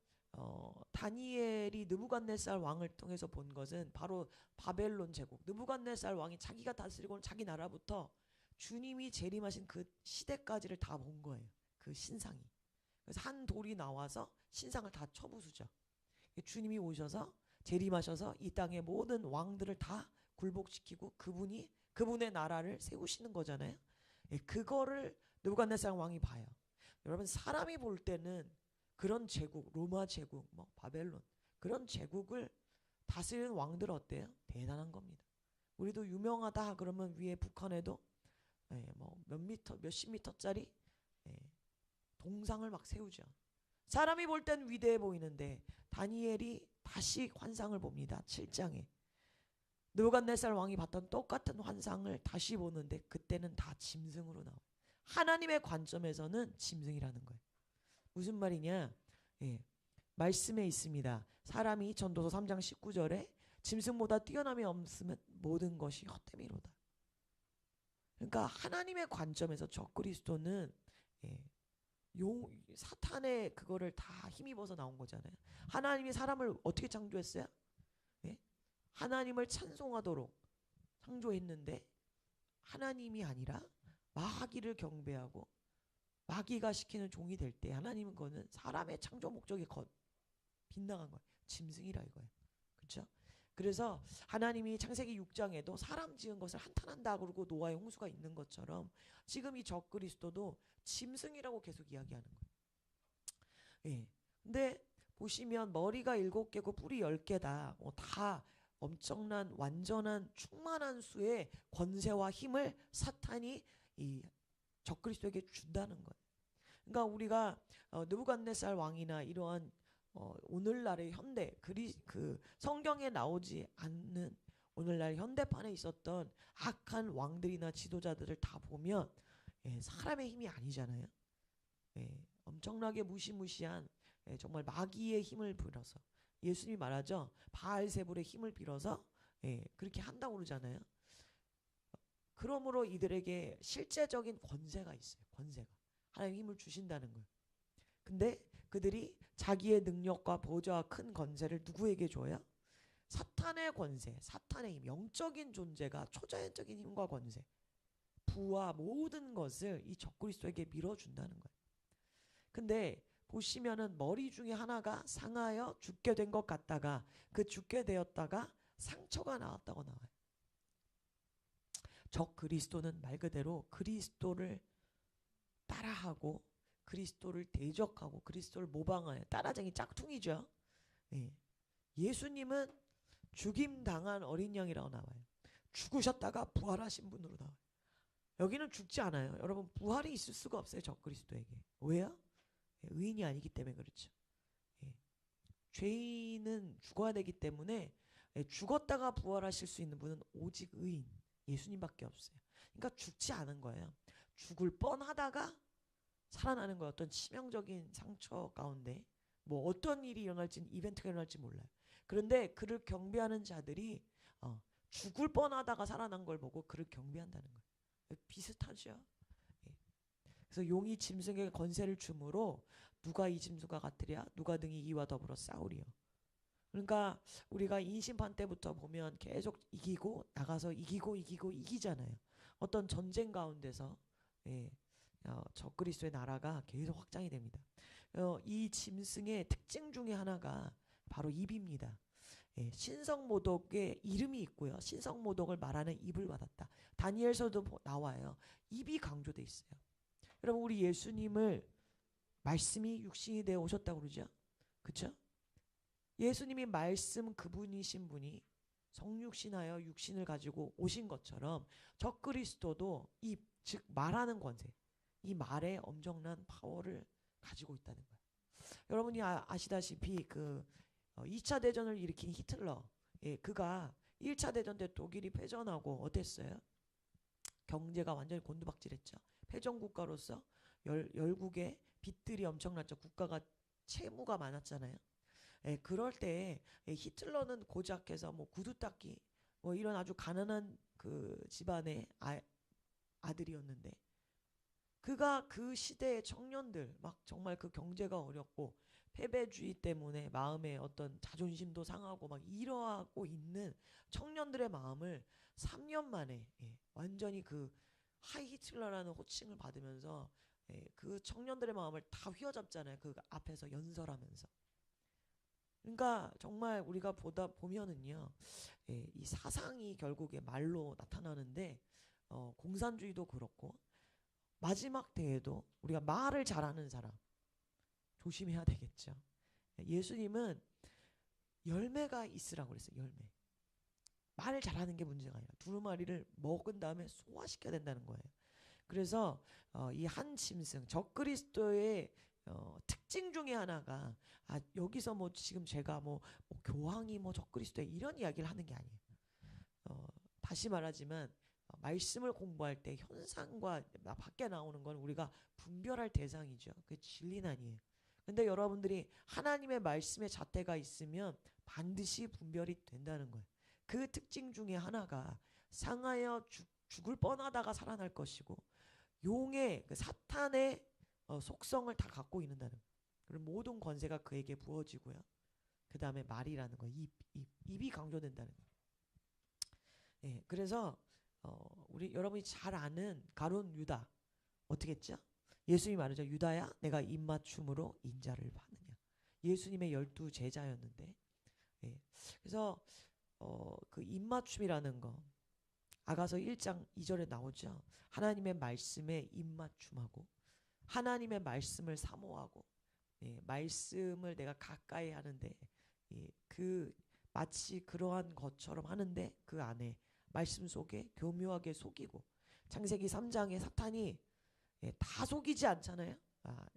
다니엘이 느부갓네살 왕을 통해서 본 것은 바로 바벨론 제국. 느부갓네살 왕이 자기가 다스리고 자기 나라부터 주님이 재림하신 그 시대까지를 다 본 거예요. 그 신상이. 그래서 한 돌이 나와서 신상을 다 쳐부수죠. 주님이 오셔서 재림하셔서 이 땅의 모든 왕들을 다 굴복시키고 그분의 나라를 세우시는 거잖아요. 그거를 느부갓네살 왕이 봐요. 여러분 사람이 볼 때는 그런 제국, 로마 제국, 바벨론 그런 제국을 다스리는 왕들 어때요? 대단한 겁니다. 우리도 유명하다 그러면 위에 북한에도 몇십 미터짜리 동상을 막 세우죠. 사람이 볼 땐 위대해 보이는데 다니엘이 다시 환상을 봅니다. 7장에 느부갓네살 왕이 봤던 똑같은 환상을 다시 보는데 그때는 다 짐승으로 나와요. 하나님의 관점에서는 짐승이라는 거예요. 무슨 말이냐? 말씀에 있습니다. 사람이 전도서 3장 19절에 짐승보다 뛰어남이 없으면 모든 것이 헛됨이로다. 그러니까 하나님의 관점에서 적그리스도는 사탄의 그거를 다 힘입어서 나온 거잖아요. 하나님이 사람을 어떻게 창조했어요? 하나님을 찬송하도록 창조했는데 하나님이 아니라 마귀를 경배하고 마귀가 시키는 종이 될 때 하나님은 그거는 사람의 창조 목적이 빗나간 거예요. 짐승이라 이거예요. 그렇죠? 그래서 하나님이 창세기 6장에도 사람 지은 것을 한탄한다 그러고 노아의 홍수가 있는 것처럼 지금 이 적그리스도도 짐승이라고 계속 이야기하는 거예요. 예. 근데 보시면 머리가 7개고 뿔이 10개다. 다 엄청난 완전한 충만한 수의 권세와 힘을 사탄이 이 적그리스도에게 준다는 거예요. 그러니까 우리가 느부갓네살 왕이나 이러한 오늘날의 현대 그 성경에 나오지 않는 오늘날 현대판에 있었던 악한 왕들이나 지도자들을 다 보면 사람의 힘이 아니잖아요. 엄청나게 무시무시한 정말 마귀의 힘을 빌어서 예수님이 말하죠. 바알세불의 힘을 빌어서 그렇게 한다고 그러잖아요. 그러므로 이들에게 실제적인 권세가 있어요. 권세가. 하나님 힘을 주신다는 거예요. 근데 그들이 자기의 능력과 보좌와 큰 권세를 누구에게 줘요? 사탄의 권세, 사탄의 힘, 영적인 존재가 초자연적인 힘과 권세, 부와 모든 것을 이 적그리스도에게 밀어준다는 거예요. 근데 보시면은 머리 중에 하나가 상하여 죽게 된 것 같다가 그 죽게 되었다가 상처가 나왔다고 나와요. 적그리스도는 말 그대로 그리스도를 따라하고 그리스도를 대적하고 그리스도를 모방하여 따라쟁이 짝퉁이죠. 예수님은 죽임당한 어린 양이라고 나와요. 죽으셨다가 부활하신 분으로 나와요. 여기는 죽지 않아요. 여러분 부활이 있을 수가 없어요. 적그리스도에게. 왜요? 의인이 아니기 때문에 그렇죠. 죄인은 죽어야 되기 때문에 죽었다가 부활하실 수 있는 분은 오직 의인 예수님밖에 없어요. 그러니까 죽지 않은 거예요. 죽을 뻔하다가 살아나는 거예요. 어떤 치명적인 상처 가운데 뭐 어떤 일이 일어날지 이벤트가 일어날지 몰라요. 그런데 그를 경배하는 자들이 죽을 뻔하다가 살아난 걸 보고 그를 경배한다는 거예요. 비슷하죠. 그래서 용이 짐승에게 권세를 주므로 누가 이 짐승과 같으랴 누가 등이 이와 더불어 싸우리요. 그러니까 우리가 인심판 때부터 보면 계속 이기고 나가서 이기잖아요. 어떤 전쟁 가운데서 적그리스도의 나라가 계속 확장이 됩니다. 이 짐승의 특징 중에 하나가 바로 입입니다. 신성모독의 이름이 있고요. 신성모독을 말하는 입을 받았다. 다니엘서도 나와요. 입이 강조돼 있어요. 여러분 우리 예수님을 말씀이 육신이 되어 오셨다고 그러죠. 그렇죠? 예수님이 말씀 그분이신 분이 성육신하여 육신을 가지고 오신 것처럼 적그리스도도 입, 즉 말하는 권세, 이 말에 엄청난 파워를 가지고 있다는 거예요. 여러분이 아시다시피 그 2차 대전을 일으킨 히틀러, 그가 1차 대전 때 독일이 패전하고 어땠어요? 경제가 완전히 곤두박질했죠. 패전국가로서 열국의 빚들이 엄청났죠. 국가가 채무가 많았잖아요. 그럴 때 히틀러는 고작해서 뭐 구두 닦기 뭐 이런 아주 가난한 그 집안의 아들이었는데 그가 그 시대의 청년들 막 정말 그 경제가 어렵고 패배주의 때문에 마음에 어떤 자존심도 상하고 막 이러하고 있는 청년들의 마음을 3년 만에 완전히 그 하이 히틀러라는 호칭을 받으면서 그 청년들의 마음을 다 휘어잡잖아요. 그 앞에서 연설하면서. 그러니까 정말 우리가 보면은요, 이 사상이 결국에 말로 나타나는데 공산주의도 그렇고 마지막 때에도 우리가 말을 잘하는 사람 조심해야 되겠죠. 예수님은 열매가 있으라고 그랬어요. 열매. 말을 잘하는 게 문제가 아니라 두루마리를 먹은 다음에 소화시켜야 된다는 거예요. 그래서 이 한 짐승 적그리스도의 특징 중에 하나가 여기서 뭐 지금 제가 뭐 교황이 뭐 적그리스도에 이런 이야기를 하는 게 아니에요. 다시 말하지만 말씀을 공부할 때 현상과 밖에 나오는 건 우리가 분별할 대상이죠. 그게 진리는 아니에요. 근데 여러분들이 하나님의 말씀의 잣대가 있으면 반드시 분별이 된다는 거예요. 그 특징 중에 하나가 상하여 죽을 뻔하다가 살아날 것이고 용의 그 사탄의 속성을 다 갖고 있는다는 거예요. 그리고 모든 권세가 그에게 부어지고요. 그 다음에 말이라는 거, 입이 강조된다는 거예요. 그래서 우리 여러분이 잘 아는 가룟 유다 어떻게 했죠? 예수님이 말하죠. 유다야 내가 입맞춤으로 인자를 받느냐. 예수님의 12제자였는데 그래서 그 입맞춤이라는 거 아가서 1장 2절에 나오죠. 하나님의 말씀에 입맞춤하고 하나님의 말씀을 사모하고 말씀을 내가 가까이 하는데 그 마치 그러한 것처럼 하는데 그 안에 말씀 속에 교묘하게 속이고 창세기 3장에 사탄이 다 속이지 않잖아요.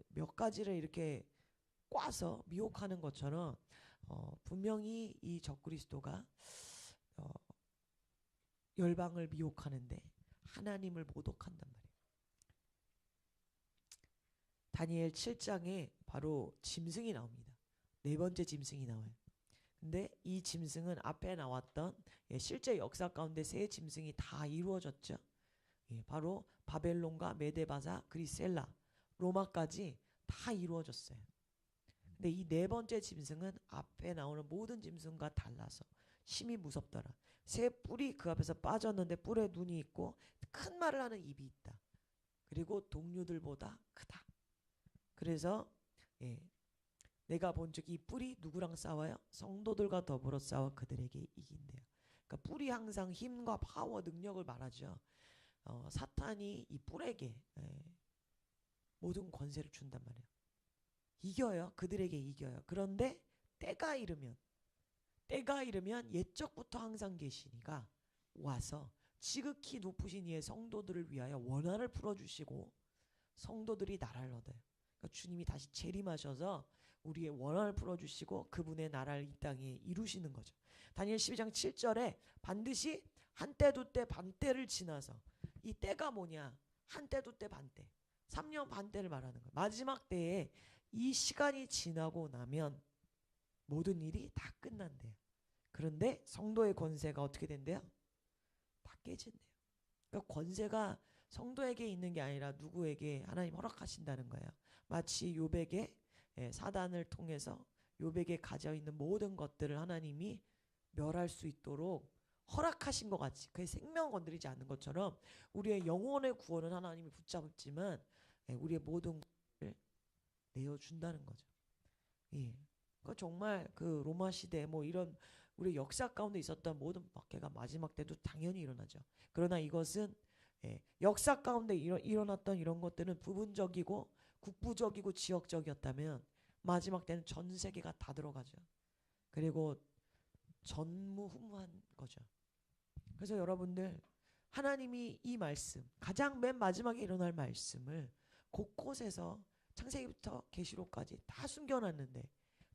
몇 가지를 이렇게 꽈서 미혹하는 것처럼 분명히 이 적그리스도가 열방을 미혹하는데 하나님을 모독한단 말이에요. 다니엘 7장에 바로 짐승이 나옵니다. 네 번째 짐승이 나와요. 근데 이 짐승은 앞에 나왔던 실제 역사 가운데 세 짐승이 다 이루어졌죠. 바로 바벨론과 메데바사, 그리스, 헬라, 로마까지 다 이루어졌어요. 근데 이 네 번째 짐승은 앞에 나오는 모든 짐승과 달라서 심히 무섭더라. 새 뿔이 그 앞에서 빠졌는데 뿔에 눈이 있고 큰 말을 하는 입이 있다. 그리고 동류들보다 크다. 그래서 내가 본즉 이 뿔이 누구랑 싸워요? 성도들과 더불어 싸워 그들에게 이긴대요. 그러니까 뿔이 항상 힘과 파워, 능력을 말하죠. 사탄이 이 뿔에게 모든 권세를 준단 말이에요. 이겨요. 그들에게 이겨요. 그런데 때가 이르면 옛적부터 항상 계시니가 와서 지극히 높으신 이의 성도들을 위하여 원한을 풀어주시고 성도들이 나라를 얻어요. 그러니까 주님이 다시 재림하셔서 우리의 원한을 풀어주시고 그분의 나라를 이 땅에 이루시는 거죠. 다니엘 12장 7절에 반드시 한때 두때 반때를 지나서 이 때가 뭐냐? 한때 두때 반때 3년 반때를 말하는 거예요. 마지막 때에 이 시간이 지나고 나면 모든 일이 다 끝난대요. 그런데 성도의 권세가 어떻게 된대요? 다 깨진대요. 그러니까 권세가 성도에게 있는 게 아니라 누구에게 하나님 허락하신다는 거예요. 마치 욥에게 사단을 통해서 욥에게 가져 있는 모든 것들을 하나님이 멸할 수 있도록 허락하신 것 같이 그의 생명 건드리지 않는 것처럼 우리의 영혼의 구원은 하나님이 붙잡지만 우리의 모든 것을 내어준다는 거죠. 그러니까 정말 그 로마 시대 뭐 이런 우리 역사 가운데 있었던 모든 박해가 마지막 때도 당연히 일어나죠. 그러나 이것은 역사 가운데 일어났던 이런 것들은 부분적이고 국부적이고 지역적이었다면 마지막 때는 전 세계가 다 들어가죠. 그리고 전무후무한 거죠. 그래서 여러분들 하나님이 이 말씀 가장 맨 마지막에 일어날 말씀을 곳곳에서 창세기부터 계시록까지 다 숨겨놨는데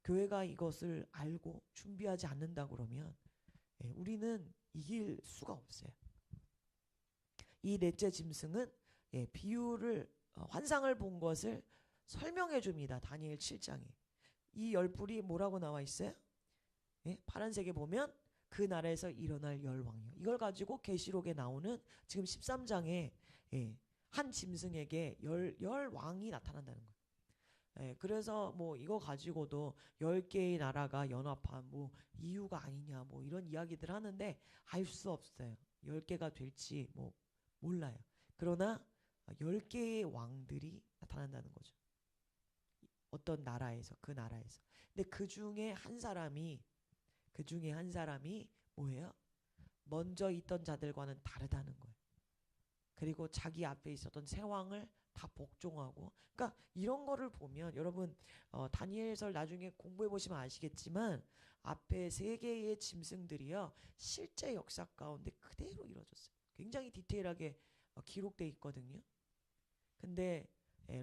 교회가 이것을 알고 준비하지 않는다 그러면 우리는 이길 수가 없어요. 이 넷째 짐승은 비유를 환상을 본 것을 설명해 줍니다. 다니엘 7장에 이 열뿔이 뭐라고 나와 있어요? 파란색에 보면 그 나라에서 일어날 열왕이요. 이걸 가지고 계시록에 나오는 지금 13장에 한 짐승에게 열 왕이 나타난다는 거예요. 그래서 뭐 이거 가지고도 10개의 나라가 연합한 뭐 이유가 아니냐 뭐 이런 이야기들 하는데 알 수 없어요. 10개가 될지 뭐 몰라요. 그러나 10개의 왕들이 나타난다는 거죠. 어떤 나라에서 그 나라에서. 근데 그 중에 한 사람이 뭐예요? 먼저 있던 자들과는 다르다는 거예요. 그리고 자기 앞에 있었던 새 왕을 다 복종하고 그러니까 이런 거를 보면 여러분 다니엘서 나중에 공부해 보시면 아시겠지만 앞에 세 개의 짐승들이요 실제 역사 가운데 그대로 이루어졌어요. 굉장히 디테일하게 기록돼 있거든요. 근데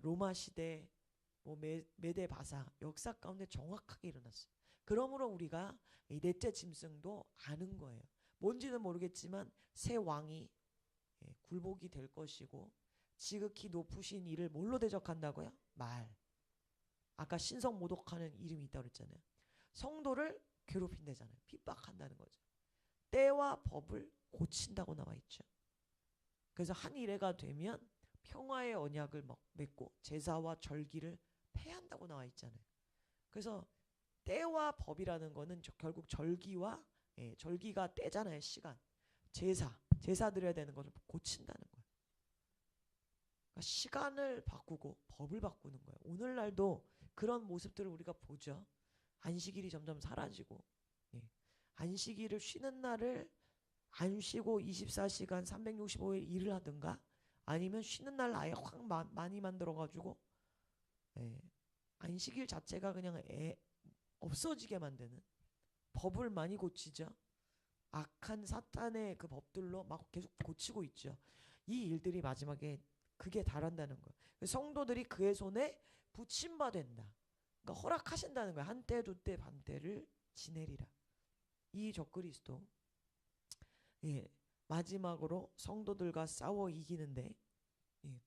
로마 시대 뭐 메데바사 역사 가운데 정확하게 일어났어요. 그러므로 우리가 이 넷째 짐승도 아는 거예요. 뭔지는 모르겠지만 새 왕이 굴복이 될 것이고 지극히 높으신 이를 뭘로 대적한다고요? 말. 아까 신성 모독하는 이름이 있다고 그랬잖아요. 성도를 괴롭힌다잖아요. 핍박한다는 거죠. 때와 법을 고친다고 나와 있죠. 그래서 한 일회가 되면 평화의 언약을 맺고 제사와 절기를 폐한다고 나와 있잖아요. 그래서 때와 법이라는 거는 결국 절기와 절기가 때잖아요. 시간. 제사 드려야 되는 것을 고친다는 거예요. 그러니까 시간을 바꾸고 법을 바꾸는 거예요. 오늘날도 그런 모습들을 우리가 보죠. 안식일이 점점 사라지고, 예. 안식일을 쉬는 날을 안 쉬고 24시간 365일 일을 하든가, 아니면 쉬는 날 아예 확 많이 만들어가지고, 예. 안식일 자체가 그냥 없어지게 만드는, 법을 많이 고치죠. 악한 사탄의 그 법들로 막 계속 고치고 있죠. 이 일들이 마지막에 그게 달한다는 거예요. 성도들이 그의 손에 붙임바 된다. 그러니까 허락하신다는 거예요. 한때 두때 반때를 지내리라. 이 적그리스도, 예, 마지막으로 성도들과 싸워 이기는데, 예,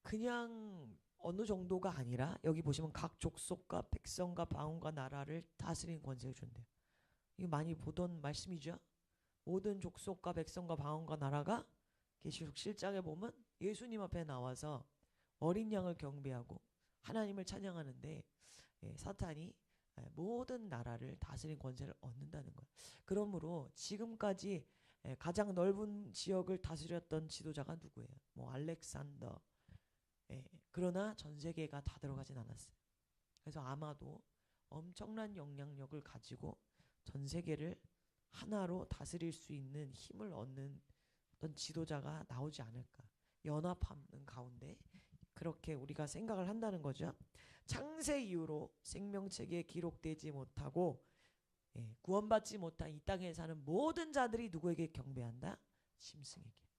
그냥 어느 정도가 아니라 여기 보시면 각 족속과 백성과 방언과 나라를 다스리는 권세를 준대요. 이거 많이 보던 말씀이죠. 모든 족속과 백성과 방언과 나라가 계시록 7장에 보면 예수님 앞에 나와서 어린 양을 경배하고 하나님을 찬양하는데, 예, 사탄이 모든 나라를 다스리는 권세를 얻는다는 거예요. 그러므로 지금까지 가장 넓은 지역을 다스렸던 지도자가 누구예요? 뭐 알렉산더. 예, 그러나 전 세계가 다 들어가진 않았어요. 그래서 아마도 엄청난 영향력을 가지고 전 세계를 하나로 다스릴 수 있는 힘을 얻는 어떤 지도자가 나오지 않을까. 연합하는 가운데 그렇게 우리가 생각을 한다는 거죠. 창세 이후로 생명책에 기록되지 못하고, 예, 구원받지 못한 이 땅에 사는 모든 자들이 누구에게 경배한다? 짐승에게.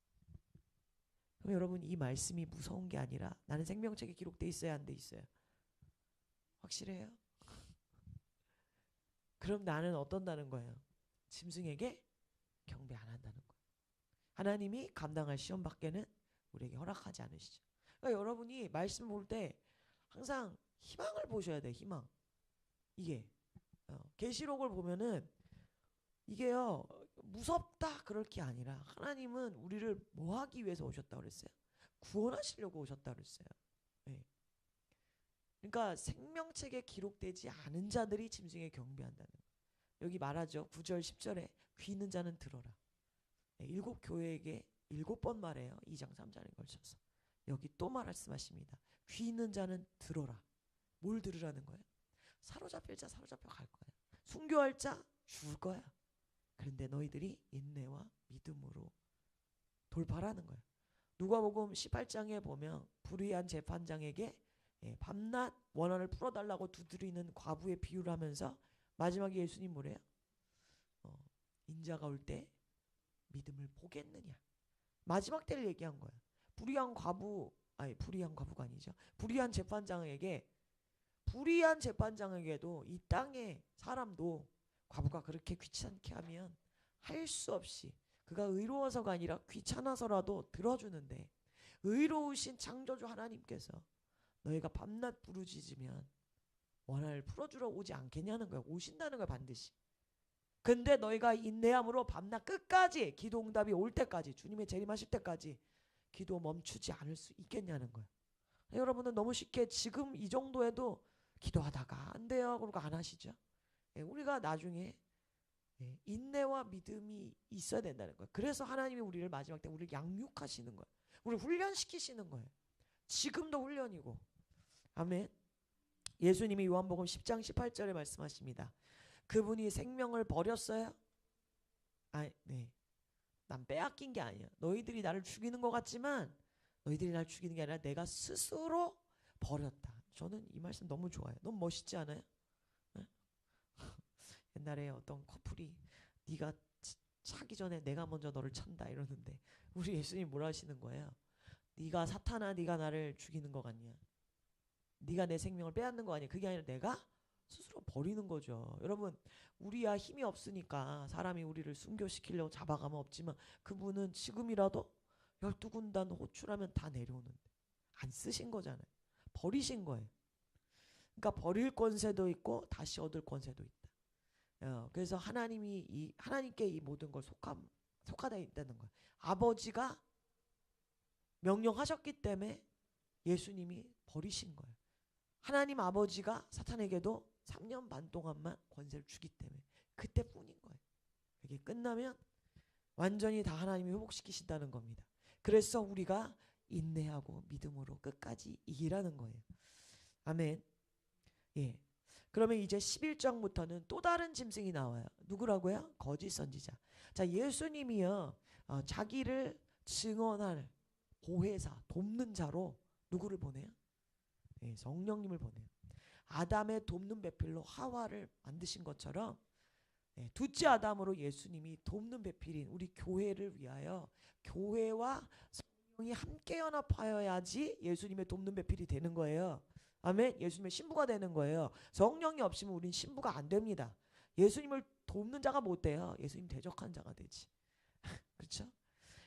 그럼 여러분, 이 말씀이 무서운 게 아니라 나는 생명책에 기록돼 있어야 안 돼 있어요? 확실해요? 그럼 나는 어떤다는 거예요? 짐승에게 경배 안 한다는 거예요. 하나님이 감당할 시험 밖에는 우리에게 허락하지 않으시죠. 그러니까 여러분이 말씀 볼 때 항상 희망을 보셔야 돼요. 희망. 이게 계시록을 보면은 이게요 무섭다 그럴 게 아니라 하나님은 우리를 뭐 하기 위해서 오셨다 그랬어요? 구원하시려고 오셨다 그랬어요. 네. 그러니까 생명책에 기록되지 않은 자들이 짐승에 경배한다는 거예요. 여기 말하죠. 9절 10절에 귀 있는 자는 들어라. 네, 7 교회에게 7번 말해요. 2장 3장에 걸쳐서. 여기 또 말씀하십니다. 귀 있는 자는 들어라. 뭘 들으라는 거예요? 사로잡힐 자 사로잡혀 갈 거야. 순교할 자 죽을 거야. 그런데 너희들이 인내와 믿음으로 돌파라는 거예요. 누가복음 18장에 보면 불의한 재판장에게 밤낮 원한을 풀어달라고 두드리는 과부의 비유를 하면서 마지막에 예수님 뭐래요? 인자가 올 때 믿음을 보겠느냐. 마지막 때를 얘기한 거예요. 불의한 과부가 아니죠. 불의한 재판장에게도 이 땅의 사람도 과부가 그렇게 귀찮게 하면 할 수 없이, 그가 의로워서가 아니라 귀찮아서라도 들어주는데, 의로우신 창조주 하나님께서 너희가 밤낮 부르짖으면 원한을 풀어주러 오지 않겠냐는 거예요. 오신다는 거예요. 반드시. 근데 너희가 인내함으로 밤낮 끝까지 기도 응답이 올 때까지, 주님의 재림하실 때까지 기도 멈추지 않을 수 있겠냐는 거예요. 여러분은 너무 쉽게 지금 이 정도에도 기도하다가 안 돼요 그러고 안 하시죠. 우리가 나중에 인내와 믿음이 있어야 된다는 거예요. 그래서 하나님이 우리를 마지막 때 우리를 양육하시는 거예요. 우리를 훈련시키시는 거예요. 지금도 훈련이고. 아멘. 예수님이 요한복음 10장 18절에 말씀하십니다. 그분이 생명을 버렸어요? 네. 난 빼앗긴 게 아니야. 너희들이 나를 죽이는 것 같지만 너희들이 나를 죽이는 게 아니라 내가 스스로 버렸다. 저는 이 말씀 너무 좋아요. 너무 멋있지 않아요? 네? 옛날에 어떤 커플이 네가 차기 전에 내가 먼저 너를 찬다 이러는데 우리 예수님 뭐라 하시는 거예요? 네가 사탄아, 네가 나를 죽이는 것 같냐? 네가 내 생명을 빼앗는 거 아니야? 그게 아니라 내가 스스로 버리는 거죠. 여러분, 우리야 힘이 없으니까 사람이 우리를 순교시키려고 잡아가면 없지만 그분은 지금이라도 12군단 호출하면 다 내려오는데 안 쓰신 거잖아요. 버리신 거예요. 그러니까 버릴 권세도 있고 다시 얻을 권세도 있다. 그래서 하나님께 이 모든 걸 속하다 있다는 거예요. 아버지가 명령하셨기 때문에 예수님이 버리신 거예요. 하나님 아버지가 사탄에게도 3년 반 동안만 권세를 주기 때문에 그때뿐인 거예요. 이게 끝나면 완전히 다 하나님이 회복시키신다는 겁니다. 그래서 우리가 인내하고 믿음으로 끝까지 이기라는 거예요. 아멘. 예. 그러면 이제 11장부터는 또 다른 짐승이 나와요. 누구라고요? 거짓 선지자. 자, 예수님이요. 자기를 증언할 보혜사, 돕는 자로 누구를 보내요? 네, 성령님을 보내요. 아담의 돕는 배필로 하와를 만드신 것처럼 둘째 아담으로 예수님이 돕는 배필인 우리 교회를 위하여 교회와 성령이 함께 연합하여야지 예수님의 돕는 배필이 되는 거예요. 아멘. 예수님의 신부가 되는 거예요. 성령이 없으면 우린 신부가 안 됩니다. 예수님을 돕는 자가 못 돼요. 예수님 대적한 자가 되지. 그렇죠?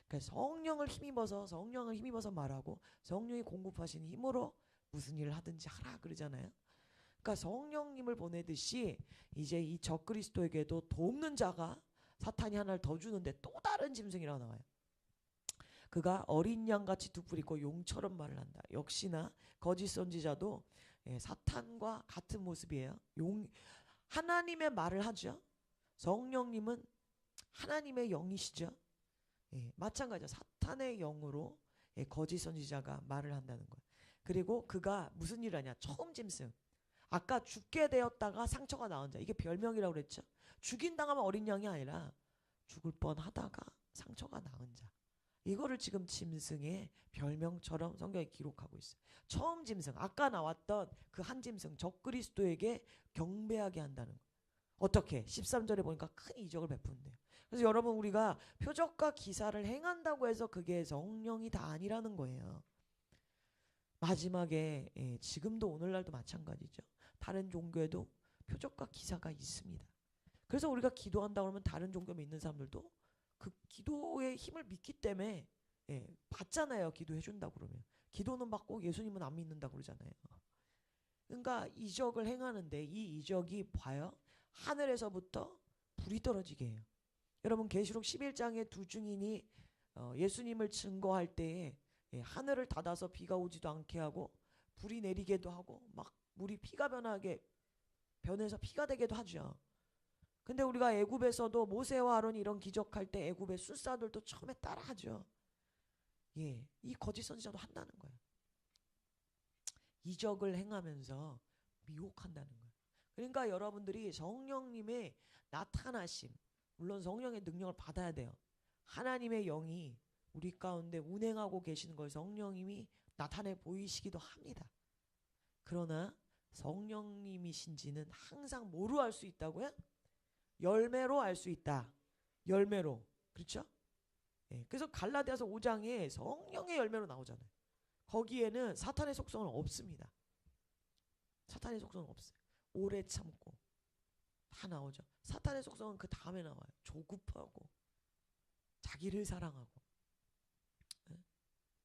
그러니까 성령을 힘입어서 말하고 성령이 공급하신 힘으로 무슨 일을 하든지 하라 그러잖아요. 그러니까 성령님을 보내듯이 이제 이 적그리스도에게도 돕는 자가 사탄이 하나를 더 주는데 또 다른 짐승이라고 나와요. 그가 어린 양같이 두 뿔 있고 용처럼 말을 한다. 역시나 거짓 선지자도 사탄과 같은 모습이에요. 하나님의 말을 하죠. 성령님은 하나님의 영이시죠. 마찬가지죠. 사탄의 영으로 거짓 선지자가 말을 한다는 거예요. 그리고 그가 무슨 일을 하냐. 처음 짐승. 아까 죽게 되었다가 상처가 나은 자. 이게 별명이라고 그랬죠. 죽인 당하면 어린 양이 아니라 죽을 뻔하다가 상처가 나은 자. 이거를 지금 짐승의 별명처럼 성경에 기록하고 있어요. 처음 짐승. 아까 나왔던 그 한 짐승 적그리스도에게 경배하게 한다는 거예요. 어떻게? 13절에 보니까 큰 이적을 베푼대요. 그래서 여러분 우리가 표적과 기사를 행한다고 해서 그게 성령이 다 아니라는 거예요. 마지막에 지금도 오늘날도 마찬가지죠. 다른 종교에도 표적과 기사가 있습니다. 그래서 우리가 기도한다고 하면 다른 종교 믿는 사람들도 그 기도의 힘을 믿기 때문에 받잖아요. 기도해 준다고 그러면. 기도는 받고 예수님은 안 믿는다고 그러잖아요. 그러니까 이적을 행하는데 이 이적이 봐요. 하늘에서부터 불이 떨어지게 해요. 여러분 계시록 11장에 두 증인이 예수님을 증거할 때에 하늘을 닫아서 비가 오지도 않게 하고 불이 내리게도 하고 막 물이 피가 변해서 피가 되게도 하죠. 근데 우리가 애굽에서도 모세와 아론이 이런 기적할 때 애굽의 술사들도 처음에 따라하죠. 이 거짓 선지자도 한다는 거예요. 이적을 행하면서 미혹한다는 거예요. 그러니까 여러분들이 성령님의 나타나심, 물론 성령의 능력을 받아야 돼요. 하나님의 영이 우리 가운데 운행하고 계시는 걸 성령님이 나타내 보이시기도 합니다. 그러나 성령님이신지는 항상 뭐로 알 수 있다고요? 열매로 알 수 있다. 열매로. 그렇죠? 그래서 갈라디아서 5장에 성령의 열매로 나오잖아요. 거기에는 사탄의 속성은 없습니다. 사탄의 속성은 없어요. 오래 참고 다 나오죠. 사탄의 속성은 그 다음에 나와요. 조급하고 자기를 사랑하고.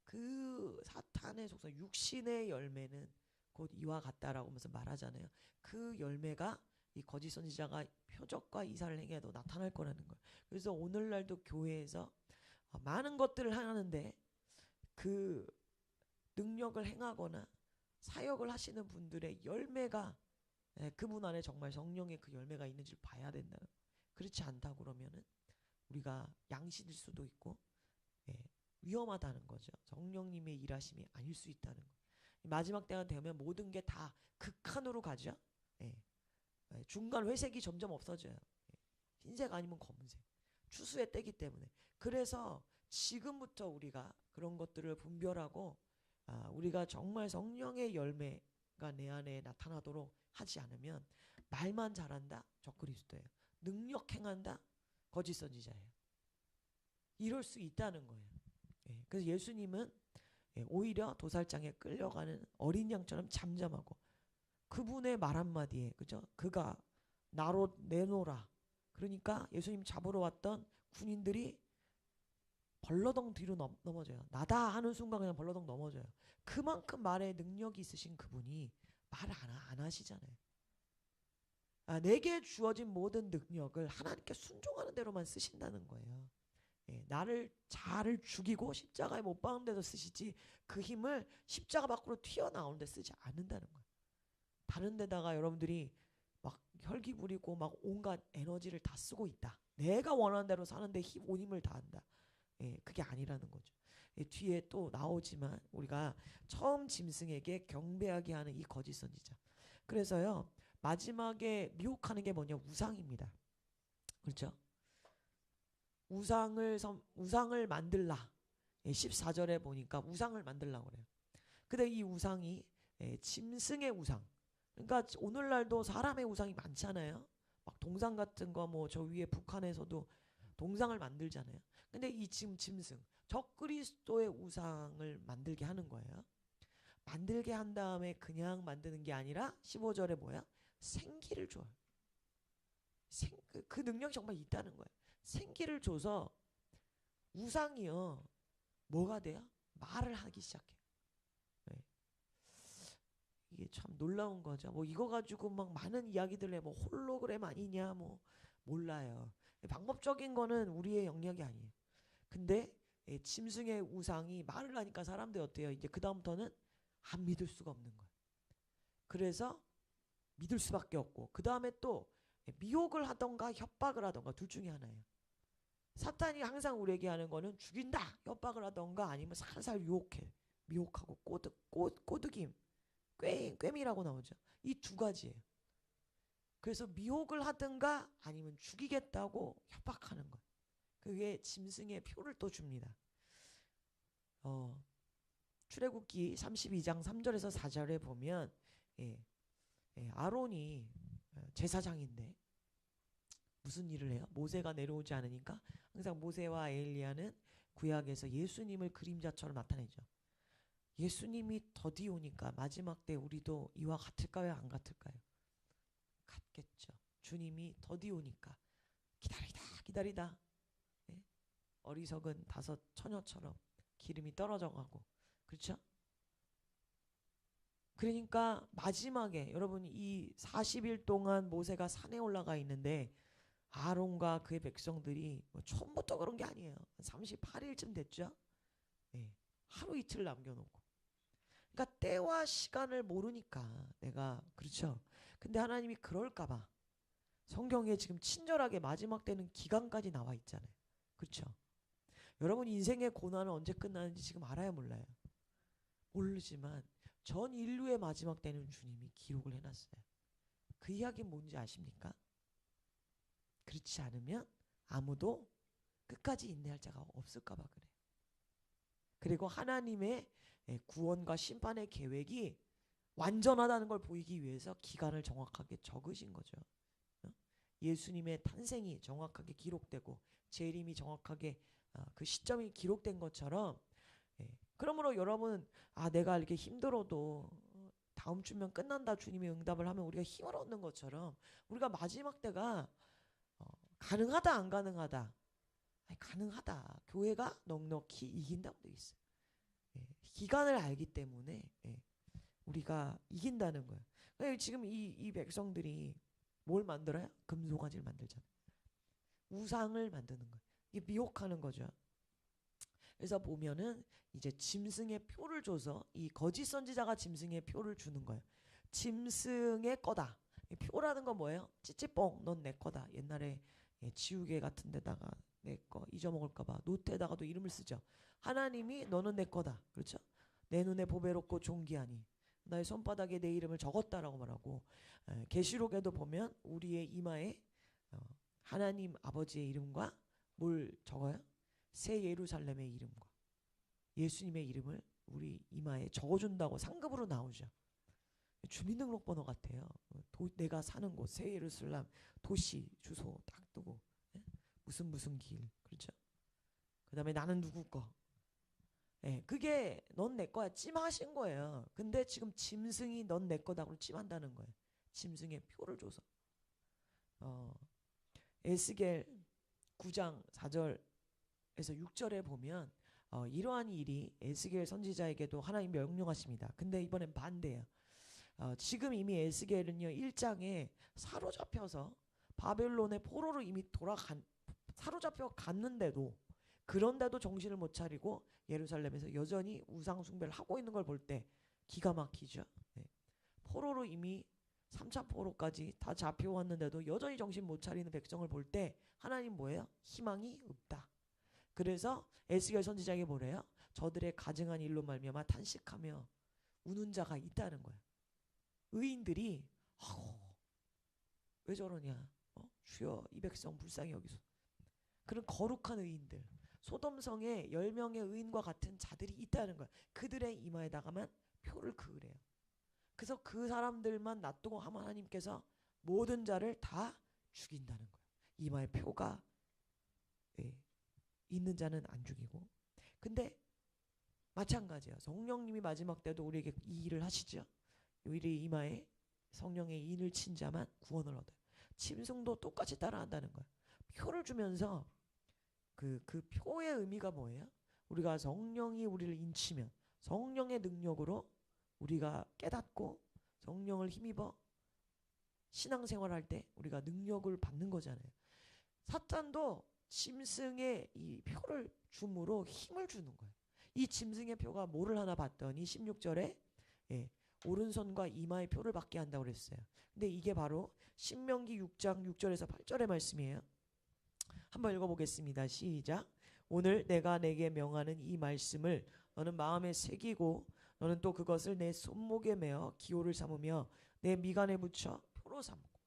그 사탄의 속성, 육신의 열매는 곧 이와 같다라고 하면서 말하잖아요. 그 열매가 이 거짓 선지자가 표적과 이사를 행해도 나타날 거라는 거예요. 그래서 오늘날도 교회에서 많은 것들을 하는데 그 능력을 행하거나 사역을 하시는 분들의 열매가 그분 안에 정말 성령의 그 열매가 있는지를 봐야 된다는 거예요. 그렇지 않다 그러면은 우리가 양심일 수도 있고 위험하다는 거죠. 성령님의 일하심이 아닐 수 있다는 거예요. 마지막 때가 되면 모든 게 다 극한으로 가죠. 중간 회색이 점점 없어져요. 흰색 아니면 검은색. 추수의 때기 때문에. 그래서 지금부터 우리가 그런 것들을 분별하고 우리가 정말 성령의 열매가 내 안에 나타나도록 하지 않으면 말만 잘한다? 적그리스도예요. 능력 행한다? 거짓 선지자예요. 이럴 수 있다는 거예요. 그래서 예수님은 오히려 도살장에 끌려가는 어린 양처럼 잠잠하고 그분의 말 한마디에 그죠? 그가 나로 내놓으라. 그러니까 예수님 잡으러 왔던 군인들이 벌러덩 뒤로 넘어져요. 나다 하는 순간 그냥 벌러덩 넘어져요. 그만큼 말에 능력이 있으신 그분이 말 안 하시잖아요. 내게 주어진 모든 능력을 하나님께 순종하는 대로만 쓰신다는 거예요. 나를 죽이고 십자가에 못 박는 데서 쓰시지 그 힘을 십자가 밖으로 튀어나오는 데 쓰지 않는다는 거예요. 다른 데다가 여러분들이 막 혈기 부리고 막 온갖 에너지를 다 쓰고 있다. 내가 원하는 대로 사는데 온 힘을 다한다. 그게 아니라는 거죠. 뒤에 또 나오지만 우리가 처음 짐승에게 경배하게 하는 이 거짓 선지자. 그래서요 마지막에 미혹하는 게 뭐냐? 우상입니다. 그렇죠? 우상을 만들라. 14절에 보니까 우상을 만들라고 그래요. 근데 이 우상이 짐승의 우상. 그러니까 오늘날도 사람의 우상이 많잖아요. 막 동상 같은 거 뭐 저 위에 북한에서도 동상을 만들잖아요. 근데 이 지금 짐승, 적그리스도의 우상을 만들게 하는 거예요. 만들게 한 다음에 그냥 만드는 게 아니라 15절에 뭐야? 생기를 줘요. 그 능력이 정말 있다는 거예요. 생기를 줘서 우상이요. 뭐가 돼요? 말을 하기 시작해요. 네. 이게 참 놀라운 거죠. 뭐 이거 가지고 막 많은 이야기들 해. 뭐 홀로그램 아니냐 뭐 몰라요. 방법적인 거는 우리의 영역이 아니에요. 근데 짐승의 우상이 말을 하니까 사람들이 어때요? 이제 그 다음부터는 안 믿을 수가 없는 거예요. 그래서 믿을 수밖에 없고 그 다음에 또 미혹을 하던가 협박을 하던가 둘 중에 하나예요. 사탄이 항상 우리에게 하는 거는 죽인다 협박을 하던가 아니면 살살 미혹하고 꼬드김 꿰미라고 나오죠. 이 두 가지예요. 그래서 미혹을 하든가 아니면 죽이겠다고 협박하는 거예요. 그게 짐승의 표를 또 줍니다. 출애굽기 32장 3절에서 4절에 보면 아론이 제사장인데 무슨 일을 해요? 모세가 내려오지 않으니까 항상 모세와 엘리야는 구약에서 예수님을 그림자처럼 나타내죠. 예수님이 더디 오니까 마지막 때 우리도 이와 같을까요? 안 같을까요? 같겠죠. 주님이 더디 오니까 기다리다 어리석은 5 처녀처럼 기름이 떨어져 가고 그렇죠? 그러니까 마지막에 여러분 이 40일 동안 모세가 산에 올라가 있는데 아론과 그의 백성들이 뭐 처음부터 그런 게 아니에요. 38일쯤 됐죠. 하루 이틀 남겨놓고. 그러니까 때와 시간을 모르니까 내가 그렇죠. 근데 하나님이 그럴까봐 성경에 지금 친절하게 마지막 때는 기간까지 나와 있잖아요. 그렇죠. 여러분 인생의 고난은 언제 끝나는지 지금 알아야 몰라요. 모르지만 전 인류의 마지막 때는 주님이 기록을 해놨어요. 그 이야기 뭔지 아십니까? 그렇지 않으면 아무도 끝까지 인내할 자가 없을까봐 그래요. 그리고 하나님의 구원과 심판의 계획이 완전하다는 걸 보이기 위해서 기간을 정확하게 적으신 거죠. 예수님의 탄생이 정확하게 기록되고 재림이 정확하게 그 시점이 기록된 것처럼 그러므로 여러분 내가 이렇게 힘들어도 다음 주면 끝난다 주님이 응답을 하면 우리가 힘을 얻는 것처럼 우리가 마지막 때가 가능하다 안 가능하다 가능하다 교회가 넉넉히 이긴다고 되어 있어요. 기간을 알기 때문에 우리가 이긴다는 거예요. 지금 이 백성들이 뭘 만들어요? 금송아지를 만들잖아요. 우상을 만드는 거예요. 이게 미혹하는 거죠. 그래서 보면은 이제 짐승의 표를 줘서 이 거짓 선지자가 짐승의 표를 주는 거예요. 짐승의 거다. 표라는 건 뭐예요? 찌찌뽕 넌 내 거다. 옛날에 지우개 같은 데다가 내 거 잊어먹을까봐 노트에다가도 이름을 쓰죠. 하나님이 너는 내 거다. 그렇죠? 내 눈에 보배롭고 존귀하니 나의 손바닥에 내 이름을 적었다라고 말하고 계시록에도 보면 우리의 이마에 하나님 아버지의 이름과 뭘 적어요? 새 예루살렘의 이름과 예수님의 이름을 우리 이마에 적어준다고 상급으로 나오죠. 주민등록번호 같아요. 내가 사는 곳 새 예루살렘 도시 주소 딱 뜨고 무슨 길 그렇죠? 그 다음에 나는 누구 거 그게 넌 내 거야 찜하신 거예요. 근데 지금 짐승이 넌 내 거다고 찜한다는 거예요. 짐승의 표를 줘서 에스겔 9장 4절에서 6절에 보면 이러한 일이 에스겔 선지자에게도 하나님 명령하십니다. 근데 이번엔 반대예요. 지금 이미 에스겔은요 1장에 사로잡혀서 바벨론의 포로로 이미 사로잡혀 갔는데도 그런데도 정신을 못 차리고 예루살렘에서 여전히 우상 숭배를 하고 있는 걸 볼 때 기가 막히죠. 포로로 이미 3차 포로까지 다 잡혀왔는데도 여전히 정신 못 차리는 백성을 볼 때 하나님 뭐예요? 희망이 없다. 그래서 에스겔 선지자에게 뭐래요? 저들의 가증한 일로 말미암아 탄식하며 우는 자가 있다는 거예요. 의인들이 왜 저러냐? 주여 이 백성 불쌍히 여기소. 그런 거룩한 의인들, 소돔성에 10명의 의인과 같은 자들이 있다는 거야. 그들의 이마에다가만 표를 그으래요. 그래서 그 사람들만 놔두고 하나님께서 모든 자를 다 죽인다는 거예요. 이마에 표가 있는 자는 안 죽이고. 근데 마찬가지야. 성령님이 마지막 때도 우리에게 이 일을 하시죠. 우리 이마에 성령의 인을 친 자만 구원을 얻어요. 짐승도 똑같이 따라한다는 거야. 표를 주면서 그 표의 의미가 뭐예요? 우리가 성령이 우리를 인치면 성령의 능력으로 우리가 깨닫고 성령을 힘입어 신앙생활할 때 우리가 능력을 받는 거잖아요. 사탄도 짐승의 이 표를 줌으로 힘을 주는 거예요. 이 짐승의 표가 뭐를 하나 봤더니 16절에 오른손과 이마의 표를 받게 한다고 그랬어요. 근데 이게 바로 신명기 6장 6절에서 8절의 말씀이에요. 한번 읽어보겠습니다. 시작. 오늘 내가 내게 명하는 이 말씀을 너는 마음에 새기고 너는 또 그것을 내 손목에 메어 기호를 삼으며 내 미간에 붙여 표로 삼고.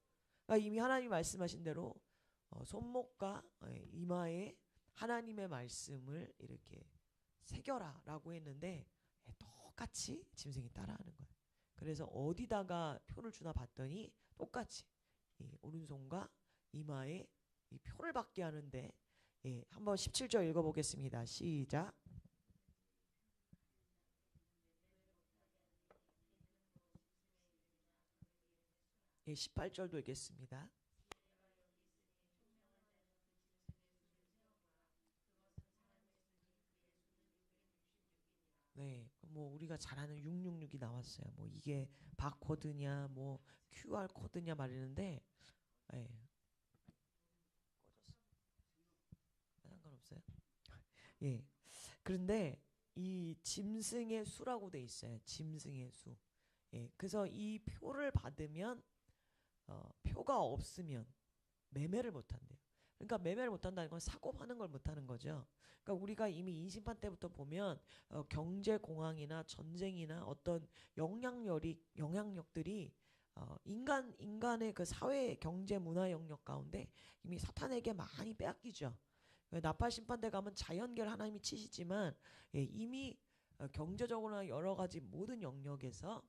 그러니까 이미 하나님이 말씀하신 대로 손목과 이마에 하나님의 말씀을 이렇게 새겨라 라고 했는데 똑같이 짐승이 따라하는 거예요. 그래서 어디다가 표를 주나 봤더니 똑같이 이 오른손과 이마에 이 표를 받게 하는데 한번 17절 읽어보겠습니다. 시작. 18절도 읽겠습니다. 네, 뭐 우리가 잘 아는 666이 나왔어요. 뭐 이게 바코드냐, 뭐 QR 코드냐 말이는데, 상관없어요. 예. 그런데 이 짐승의 수라고 돼 있어요. 짐승의 수. 그래서 이 표를 받으면 표가 없으면 매매를 못 한대요. 그러니까 매매를 못 한다는 건 사고 파는 걸 못 하는 거죠. 그러니까 우리가 이미 인신판 때부터 보면 경제 공황이나 전쟁이나 어떤 영향력들이 인간의 그 사회, 경제, 문화 영역 가운데 이미 사탄에게 많이 빼앗기죠. 나팔 심판대 가면 자연계를 하나님이 치시지만 이미 경제적으로나 여러 가지 모든 영역에서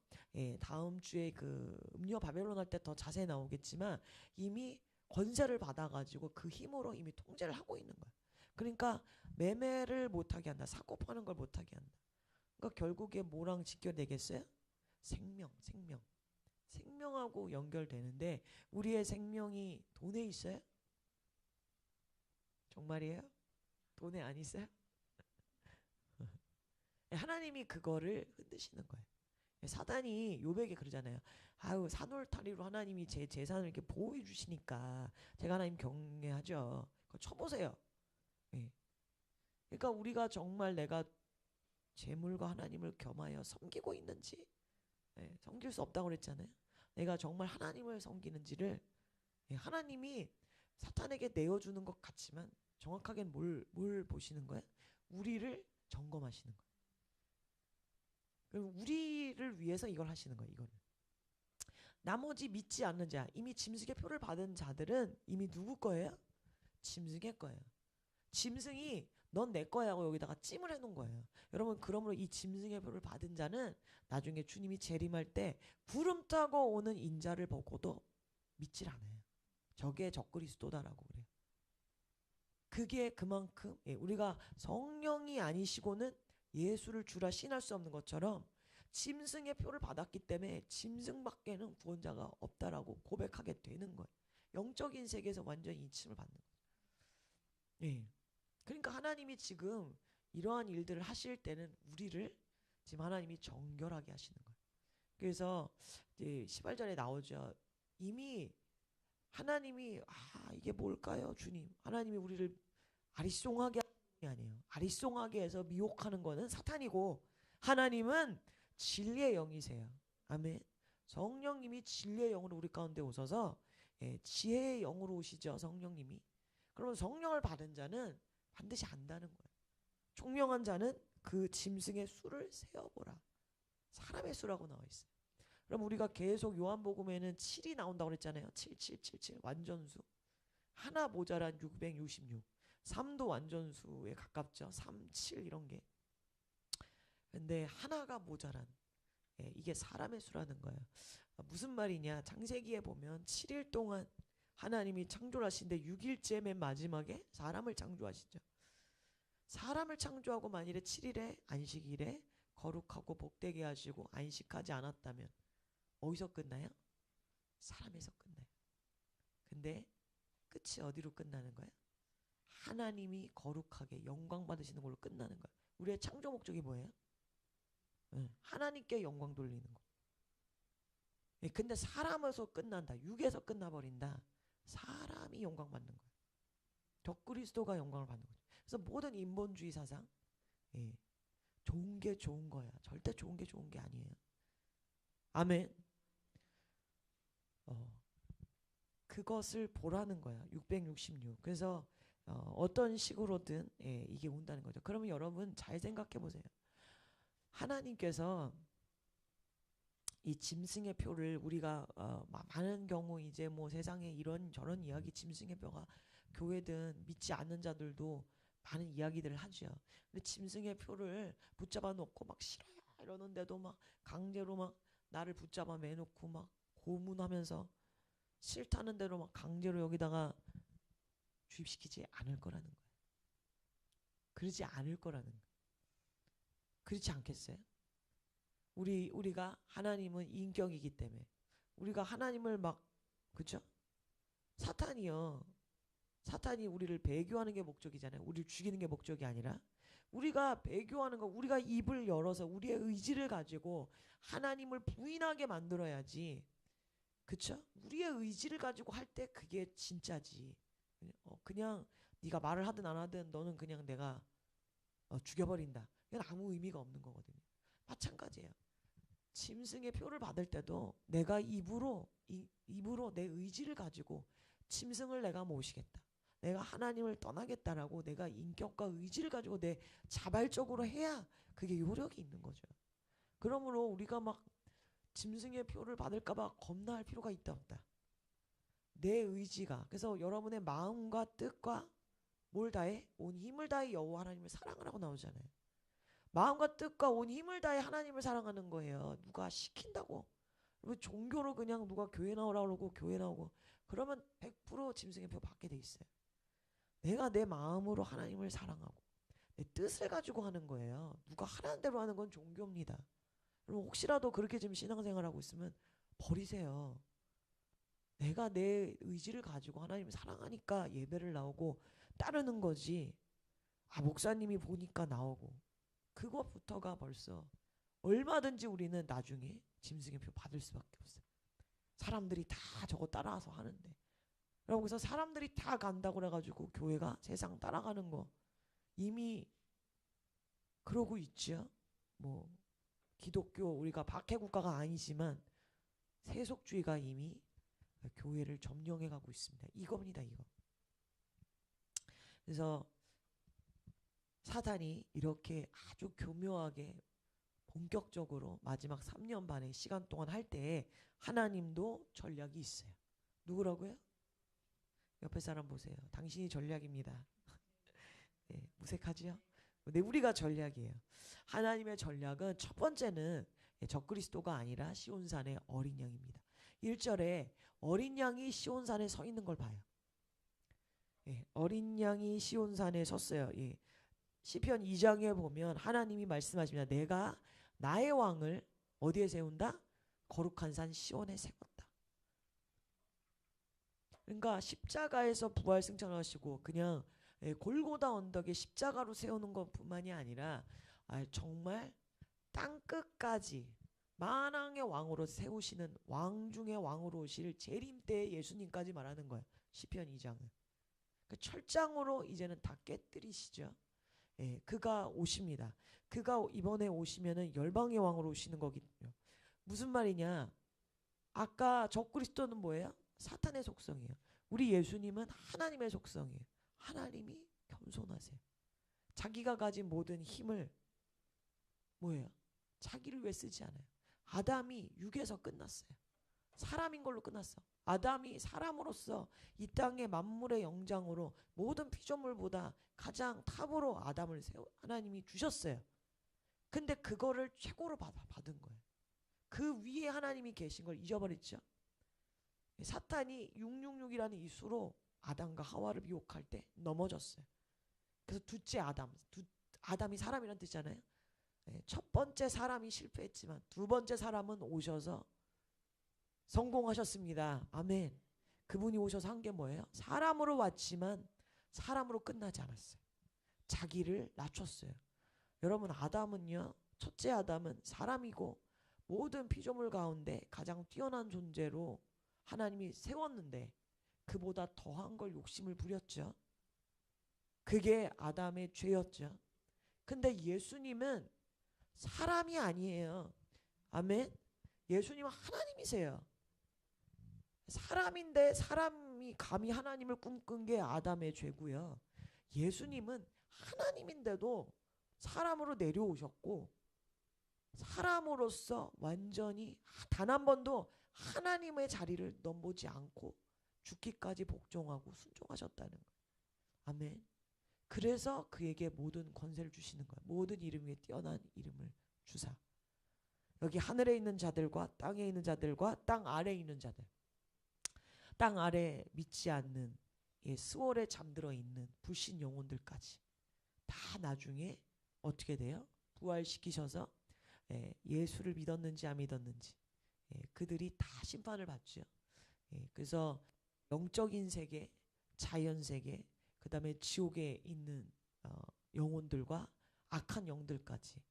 다음 주에 그 음녀 바벨론 할 때 더 자세히 나오겠지만 이미 권세를 받아가지고 그 힘으로 이미 통제를 하고 있는 거야. 그러니까 매매를 못하게 한다. 사고 파는 걸 못하게 한다. 그러니까 결국에 뭐랑 직결되겠어요? 생명하고 연결되는데 우리의 생명이 돈에 있어요? 정말이에요? 돈에 안 있어요? 하나님이 그거를 흔드시는 거예요. 사단이 요백에 그러잖아요. 아유 산울타리로 하나님이 제 재산을 이렇게 보호해 주시니까 제가 하나님 경외하죠. 그거 쳐보세요. 예. 그러니까 우리가 정말 내가 재물과 하나님을 겸하여 섬기고 있는지 섬길 수 없다고 그랬잖아요. 내가 정말 하나님을 섬기는지를 하나님이 사탄에게 내어주는 것 같지만 정확하게는 뭘 보시는 거예요? 우리를 점검하시는 거예요. 우리를 위해서 이걸 하시는 거예요. 이거를. 나머지 믿지 않는 자, 이미 짐승의 표를 받은 자들은 이미 누구 거예요? 짐승의 거예요. 짐승이 넌 내 거야 하고 여기다가 찜을 해놓은 거예요. 여러분 그러므로 이 짐승의 표를 받은 자는 나중에 주님이 재림할 때 구름 타고 오는 인자를 보고도 믿질 않아요. 저게 적그리스도다라고 그래요. 그게 그만큼 우리가 성령이 아니시고는 예수를 주라 신할 수 없는 것처럼 짐승의 표를 받았기 때문에 짐승밖에는 구원자가 없다라고 고백하게 되는 거예요. 영적인 세계에서 완전히 인침을 받는 거예요. 그러니까 하나님이 지금 이러한 일들을 하실 때는 우리를 지금 하나님이 정결하게 하시는 거예요. 그래서 이제 18절에 나오죠. 이미 하나님이 이게 뭘까요, 주님? 하나님이 우리를 아리송하게 하는 게 아니에요. 아리송하게 해서 미혹하는 거는 사탄이고 하나님은 진리의 영이세요. 아멘. 성령님이 진리의 영으로 우리 가운데 오셔서 지혜의 영으로 오시죠. 성령님이. 그러면 성령을 받은 자는 반드시 안다는 거예요. 총명한 자는 그 짐승의 수를 세어보라. 사람의 수라고 나와 있어요. 그럼 우리가 계속 요한복음에는 7이 나온다고 그랬잖아요. 7, 7, 7, 7 완전수. 하나 모자란 666. 3도 완전수에 가깝죠. 3, 7 이런 게. 근데 하나가 모자란, 예, 이게 사람의 수라는 거예요. 무슨 말이냐? 창세기에 보면 7일 동안 하나님이 창조를 하시는데 6일째 맨 마지막에 사람을 창조하시죠. 사람을 창조하고 만일에 7일에 안식일에 거룩하고 복되게 하시고 안식하지 않았다면 어디서 끝나요? 사람에서 끝나요. 근데 끝이 어디로 끝나는 거예요? 하나님이 거룩하게 영광 받으시는 걸로 끝나는 거예요. 우리의 창조 목적이 뭐예요? 하나님께 영광 돌리는 거. 근데 사람에서 끝난다. 육에서 끝나버린다. 사람이 영광 받는 거예요. 적그리스도가 영광을 받는 거죠. 그래서 모든 인본주의 사상, 예, 좋은 게 좋은 거야. 절대 좋은 게 좋은 게 아니에요. 아멘. 그것을 보라는 거야. 666. 그래서 어떤 식으로든, 예, 이게 온다는 거죠. 그러면 여러분 잘 생각해 보세요. 하나님께서 이 짐승의 표를 우리가 많은 경우 이제 뭐 세상에 이런 저런 이야기 짐승의 표가 교회든 믿지 않는 자들도 많은 이야기들을 하죠. 근데 짐승의 표를 붙잡아 놓고 막 싫어요 이러는데도 막 강제로 막 나를 붙잡아 매놓고 막 고문하면서 싫다는 대로 막 강제로 여기다가 주입시키지 않을 거라는 거예요. 그러지 않을 거라는 거예요. 그렇지 않겠어요? 우리가 하나님은 인격이기 때문에 우리가 하나님을 막, 그죠? 사탄이 우리를 배교하는 게 목적이잖아요. 우리를 죽이는 게 목적이 아니라 우리가 배교하는 거, 우리가 입을 열어서 우리의 의지를 가지고 하나님을 부인하게 만들어야지. 그쵸? 우리의 의지를 가지고 할 때 그게 진짜지. 그냥 네가 말을 하든 안 하든 너는 그냥 내가 죽여버린다. 이건 아무 의미가 없는 거거든요. 마찬가지예요. 짐승의 표를 받을 때도 내가 입으로 내 의지를 가지고 짐승을 내가 모시겠다. 내가 하나님을 떠나겠다라고 내가 인격과 의지를 가지고 내 자발적으로 해야 그게 요력이 있는 거죠. 그러므로 우리가 막 짐승의 표를 받을까봐 겁나할 필요가 있다 없다. 내 의지가, 그래서 여러분의 마음과 뜻과 뭘 다해? 온 힘을 다해 여호와 하나님을 사랑하라고 나오잖아요. 마음과 뜻과 온 힘을 다해 하나님을 사랑하는 거예요. 누가 시킨다고. 종교로 그냥 누가 교회 나오라고 그러고 교회 나오고 그러면 100% 짐승의 표 받게 돼 있어요. 내가 내 마음으로 하나님을 사랑하고 내 뜻을 가지고 하는 거예요. 누가 하라는 대로 하는 건 종교입니다. 여러분 혹시라도 그렇게 지금 신앙생활하고 있으면 버리세요. 내가 내 의지를 가지고 하나님을 사랑하니까 예배를 나오고 따르는 거지. 목사님이 보니까 나오고. 그것부터가 벌써 얼마든지 우리는 나중에 짐승의 표 받을 수밖에 없어요. 사람들이 다 저거 따라와서 하는데. 여러분 그래서 사람들이 다 간다고 그래가지고 교회가 세상 따라가는 거 이미 그러고 있죠. 뭐 기독교 우리가 박해국가가 아니지만 세속주의가 이미 교회를 점령해가고 있습니다. 이겁니다. 이거. 그래서 사단이 이렇게 아주 교묘하게 본격적으로 마지막 3년 반의 시간 동안 할 때에 하나님도 전략이 있어요. 누구라고요? 옆에 사람 보세요. 당신이 전략입니다. 네, 무색하지요? 네, 우리가 전략이에요. 하나님의 전략은 첫 번째는 적그리스도가 아니라 시온산의 어린 양입니다. 1절에 어린 양이 시온산에 서 있는 걸 봐요. 예, 어린 양이 시온산에 섰어요. 예. 시편 2장에 보면 하나님이 말씀하십니다. 내가 나의 왕을 어디에 세운다? 거룩한 산 시온에 세웠다. 그러니까 십자가에서 부활 승천하시고 그냥 골고다 언덕에 십자가로 세우는 것뿐만이 아니라 정말 땅끝까지 만왕의 왕으로 세우시는 왕 중의 왕으로 오실 재림 때 예수님까지 말하는 거예요. 시편 2장은. 그 철장으로 이제는 다 깨뜨리시죠. 예, 그가 오십니다. 그가 이번에 오시면은 열방의 왕으로 오시는 거거든요. 무슨 말이냐? 아까 적그리스도는 뭐예요? 사탄의 속성이에요. 우리 예수님은 하나님의 속성이에요. 하나님이 겸손하세요. 자기가 가진 모든 힘을 뭐예요? 자기를 위해 쓰지 않아요. 아담이 육에서 끝났어요. 사람인 걸로 끝났어. 아담이 사람으로서 이 땅의 만물의 영장으로 모든 피조물보다 가장 탑으로 아담을 하나님이 주셨어요. 근데 그거를 최고로 받은 거예요. 그 위에 하나님이 계신 걸 잊어버렸죠. 사탄이 666이라는 이 수로 아담과 하와를 미혹할 때 넘어졌어요. 그래서 둘째 아담이 사람이란 뜻이잖아요. 첫 번째 사람이 실패했지만 두 번째 사람은 오셔서 성공하셨습니다. 아멘. 그분이 오셔서 한 게 뭐예요? 사람으로 왔지만 사람으로 끝나지 않았어요. 자기를 낮췄어요. 여러분, 아담은요, 첫째 아담은 사람이고 모든 피조물 가운데 가장 뛰어난 존재로 하나님이 세웠는데 그보다 더한 걸 욕심을 부렸죠. 그게 아담의 죄였죠. 근데 예수님은 사람이 아니에요. 아멘. 예수님은 하나님이세요. 사람인데 사람이 감히 하나님을 꿈꾼 게 아담의 죄고요. 예수님은 하나님인데도 사람으로 내려오셨고 사람으로서 완전히 단 한 번도 하나님의 자리를 넘보지 않고 죽기까지 복종하고 순종하셨다는 거예요. 아멘. 그래서 그에게 모든 권세를 주시는 거예요. 모든 이름 위에 뛰어난 이름을 주사. 여기 하늘에 있는 자들과 땅에 있는 자들과 땅 아래에 있는 자들, 땅 아래 믿지 않는 스월에 잠들어 있는 불신 영혼들까지 다 나중에 어떻게 돼요? 부활시키셔서 예수를 믿었는지 안 믿었는지 그들이 다 심판을 받죠. 그래서 영적인 세계, 자연 세계, 그 다음에 지옥에 있는 영혼들과 악한 영들까지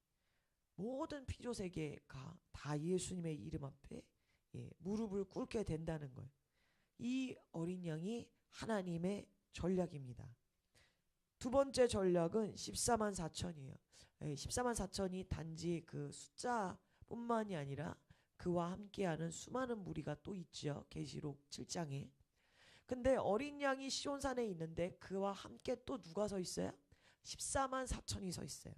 모든 피조 세계가 다 예수님의 이름 앞에 무릎을 꿇게 된다는 거예요. 이 어린 양이 하나님의 전략입니다. 두 번째 전략은 14만 4천이에요. 14만 4천이 단지 그 숫자뿐만이 아니라 그와 함께하는 수많은 무리가 또 있죠. 계시록 7장에. 근데 어린 양이 시온산에 있는데 그와 함께 또 누가 서 있어요? 14만 4천이 서 있어요.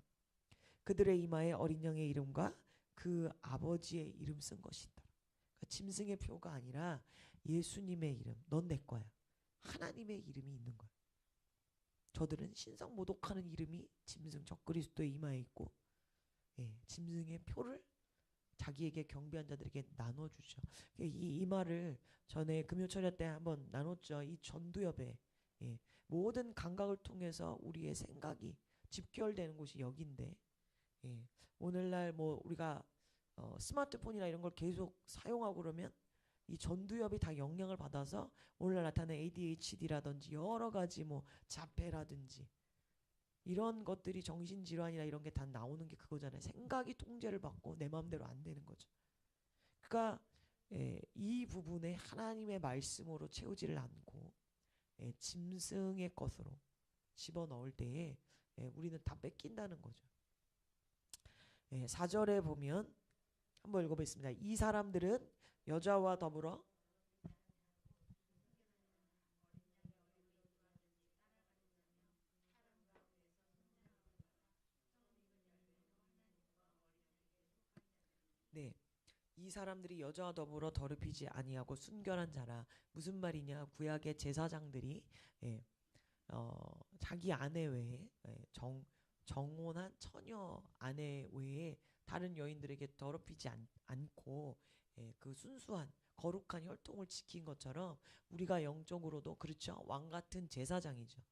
그들의 이마에 어린 양의 이름과 그 아버지의 이름 쓴 것이다. 그러니까 짐승의 표가 아니라 예수님의 이름, 넌 내 거야. 하나님의 이름이 있는 거야. 저들은 신성 모독하는 이름이 짐승 적그리스도의 이마에 있고 짐승의 표를 자기에게 경배한 자들에게 나눠주죠. 이 말을 전에 금요철야 때 한번 나눴죠. 이 전두엽에 모든 감각을 통해서 우리의 생각이 집결되는 곳이 여기인데 오늘날 뭐 우리가 스마트폰이나 이런 걸 계속 사용하고 그러면 이 전두엽이 다 영향을 받아서 오늘날 나타나는 ADHD라든지 여러 가지 뭐 자폐라든지 이런 것들이 정신질환이나 이런 게 다 나오는 게 그거잖아요. 생각이 통제를 받고 내 마음대로 안 되는 거죠. 그러니까 이 부분에 하나님의 말씀으로 채우지를 않고 짐승의 것으로 집어넣을 때에 우리는 다 뺏긴다는 거죠. 4절에 보면 한번 읽어보겠습니다. 이 사람들은 여자와 더불어 이 사람들이 여자와 더불어 더럽히지 아니하고 순결한 자라. 무슨 말이냐? 구약의 제사장들이 자기 아내 외에 정혼한 처녀 아내 외에 다른 여인들에게 더럽히지 않고 그 순수한 거룩한 혈통을 지킨 것처럼 우리가 영적으로도 그렇죠. 왕 같은 제사장이죠.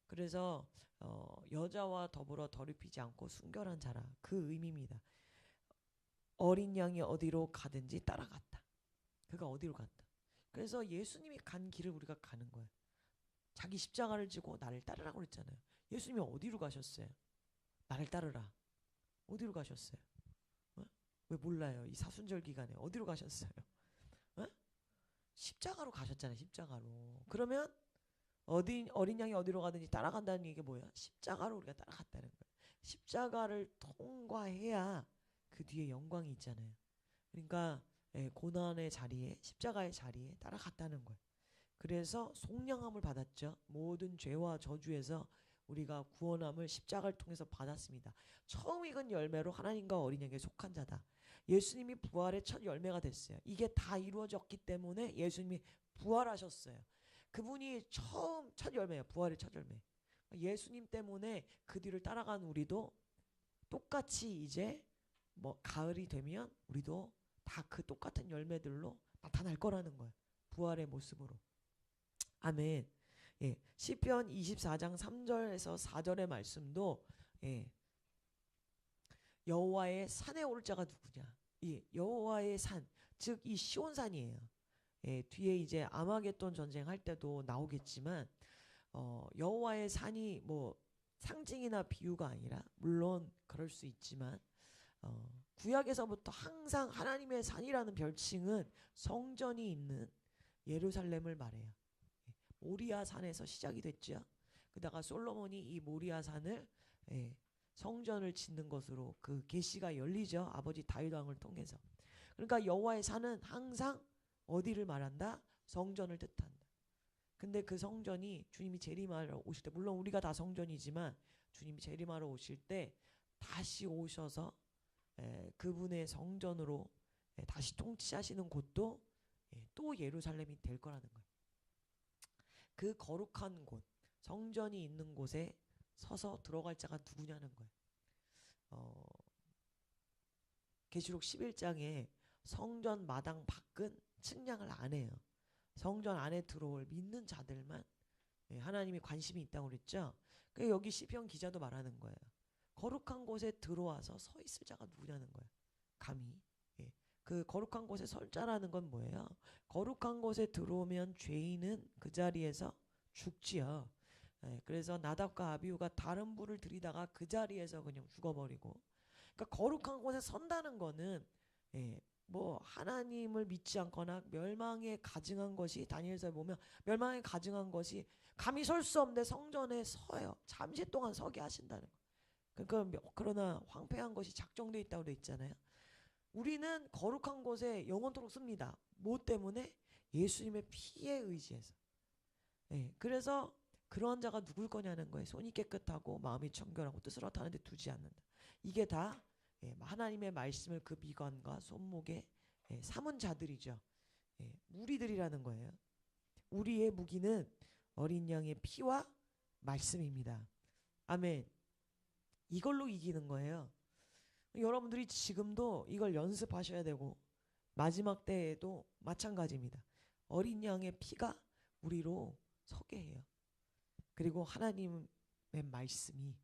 그래서 여자와 더불어 더럽히지 않고 순결한 자라. 그 의미입니다. 어린 양이 어디로 가든지 따라갔다. 그가 어디로 갔다. 그래서 예수님이 간 길을 우리가 가는 거예요. 자기 십자가를 지고 나를 따르라고 그랬잖아요. 예수님이 어디로 가셨어요? 나를 따르라. 어디로 가셨어요? 왜 몰라요? 이 사순절 기간에 어디로 가셨어요? 십자가로 가셨잖아요. 십자가로. 그러면 어린 양이 어디로 가든지 따라간다는 얘기가 뭐야? 십자가로 우리가 따라갔다는 거예요. 십자가를 통과해야 그 뒤에 영광이 있잖아요. 그러니까 고난의 자리에 십자가의 자리에 따라갔다는 거예요. 그래서 속량함을 받았죠. 모든 죄와 저주에서 우리가 구원함을 십자가를 통해서 받았습니다. 처음 익은 열매로 하나님과 어린 양에게 속한 자다. 예수님이 부활의 첫 열매가 됐어요. 이게 다 이루어졌기 때문에 예수님이 부활하셨어요. 그분이 처음 첫 열매예요. 부활의 첫 열매. 예수님 때문에 그 뒤를 따라간 우리도 똑같이 이제 뭐 가을이 되면 우리도 다 그 똑같은 열매들로 나타날 거라는 거예요. 부활의 모습으로. 아멘. 예. 시편 24장 3절에서 4절의 말씀도 예. 여호와의 산에 오를 자가 누구냐? 이 여호와의 산, 즉 이 시온산이에요. 예, 뒤에 이제 아마겟돈 전쟁할 때도 나오겠지만 여호와의 산이 뭐 상징이나 비유가 아니라 물론 그럴 수 있지만 구약에서부터 항상 하나님의 산이라는 별칭은 성전이 있는 예루살렘을 말해요. 모리아 산에서 시작이 됐죠. 그다가 솔로몬이 이 모리아 산을 성전을 짓는 것으로 그 계시가 열리죠. 아버지 다윗 왕을 통해서. 그러니까 여호와의 산은 항상 어디를 말한다? 성전을 뜻한다. 근데 그 성전이 주님이 재림하러 오실 때, 물론 우리가 다 성전이지만 주님이 재림하러 오실 때 다시 오셔서 그분의 성전으로 다시 통치하시는 곳도 또 예루살렘이 될 거라는 거예요. 그 거룩한 곳, 성전이 있는 곳에 서서 들어갈 자가 누구냐는 거예요. 계시록 11장에 성전 마당 밖은 측량을 안 해요. 성전 안에 들어올 믿는 자들만 하나님이 관심이 있다고 그랬죠. 여기 시편 기자도 말하는 거예요. 거룩한 곳에 들어와서 서 있을 자가 누구냐는 거예요. 감히. 그 거룩한 곳에 설 자라는 건 뭐예요? 거룩한 곳에 들어오면 죄인은 그 자리에서 죽지요. 그래서 나답과 아비후가 다른 불을 들이다가 그 자리에서 그냥 죽어버리고. 그러니까 거룩한 곳에 선다는 거는 뭐 하나님을 믿지 않거나 멸망에 가증한 것이, 다니엘서에 보면 멸망에 가증한 것이 감히 설 수 없는데 성전에 서요. 잠시 동안 서게 하신다는 거. 그러니까 그러나 황폐한 것이 작정되어 있다고 되어 있잖아요. 우리는 거룩한 곳에 영원토록 씁니다. 뭐 때문에? 예수님의 피에 의지해서. 그래서 그런 자가 누굴 거냐는 거예요. 손이 깨끗하고 마음이 청결하고 뜻을 허탄한 데 두지 않는다. 이게 다 하나님의 말씀을 그 미관과 손목에 삼은 자들이죠. 무리들이라는 거예요. 우리의 무기는 어린 양의 피와 말씀입니다. 아멘. 이걸로 이기는 거예요. 여러분들이 지금도 이걸 연습하셔야 되고 마지막 때에도 마찬가지입니다. 어린 양의 피가 우리로 서게 해요. 그리고 하나님의 말씀이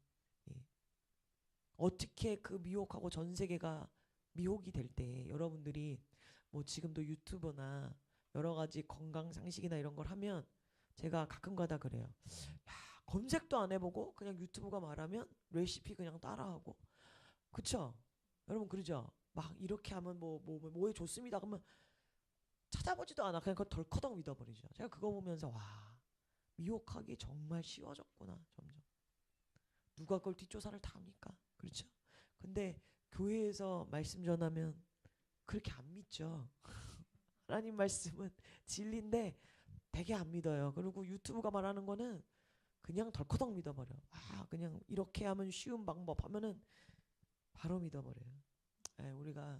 어떻게 그 미혹하고 전 세계가 미혹이 될 때 여러분들이 뭐 지금도 유튜브나 여러 가지 건강 상식이나 이런 걸 하면 제가 가끔가다 그래요. 야, 검색도 안 해보고 그냥 유튜브가 말하면 레시피 그냥 따라하고. 그쵸? 여러분 그러죠? 막 이렇게 하면 뭐에 좋습니다. 그러면 찾아보지도 않아. 그냥 그거 덜커덕 믿어버리죠. 제가 그거 보면서 와, 미혹하기 정말 쉬워졌구나. 점점. 누가 그걸 뒷조사를 다 합니까? 그렇죠? 근데 교회에서 말씀 전하면 그렇게 안 믿죠. 하나님 말씀은 진리인데 되게 안 믿어요. 그리고 유튜브가 말하는 거는 그냥 덜커덕 믿어버려. 그냥 이렇게 하면 쉬운 방법 하면은 바로 믿어버려요. 우리가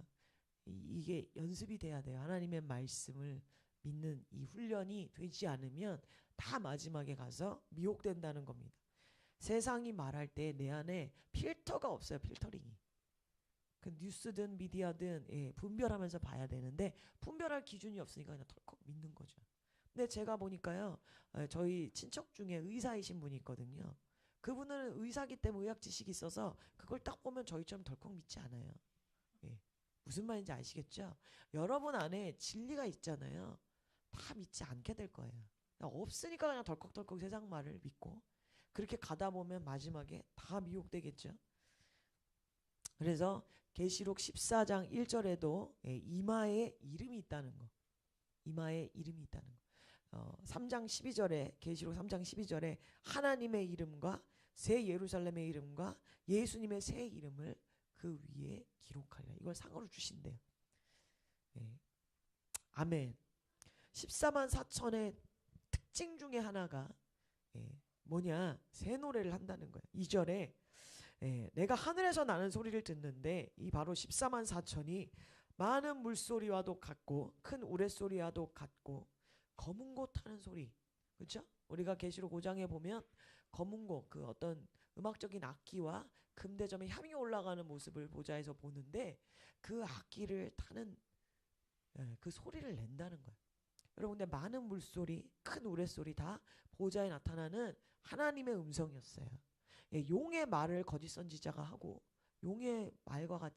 이게 연습이 돼야 돼요. 하나님의 말씀을 믿는 이 훈련이 되지 않으면 다 마지막에 가서 미혹된다는 겁니다. 세상이 말할 때 내 안에 필터가 없어요. 필터링이. 그 뉴스든 미디어든 분별하면서 봐야 되는데 분별할 기준이 없으니까 그냥 덜컥 믿는 거죠. 근데 제가 보니까요, 저희 친척 중에 의사이신 분이 있거든요. 그분은 의사기 때문에 의학 지식이 있어서 그걸 딱 보면 저희처럼 덜컥 믿지 않아요. 무슨 말인지 아시겠죠? 여러분 안에 진리가 있잖아요. 다 믿지 않게 될 거예요. 없으니까 그냥 덜컥덜컥 세상 말을 믿고 그렇게 가다 보면 마지막에 다 미혹되겠죠. 그래서 계시록 14장 1절에도 이마에 이름이 있다는 거. 이마에 이름이 있다는 거. 3장 12절에 계시록 3장 12절에 하나님의 이름과 새 예루살렘의 이름과 예수님의 새 이름을 그 위에 기록하리라. 이걸 상으로 주신대요. 아멘. 14만 4천의 특징 중에 하나가 뭐냐? 새 노래를 한다는 거예요. 2절에 예, 내가 하늘에서 나는 소리를 듣는데 이 바로 14만 4천이 많은 물소리와도 같고 큰 우레소리와도 같고 검은 고 타는 소리. 그렇죠? 우리가 계시록 5장에 보면 검은 고 그 어떤 음악적인 악기와 금대접의 향이 올라가는 모습을 보좌에서 보는데 그 악기를 타는 그 소리를 낸다는 거예요. 여러분 근데 많은 물소리, 큰 우레소리 다 보좌에 나타나는 하나님의 음성이었어요. 예, 용의 말을 거짓 선지자가 하고 용의 말과 같이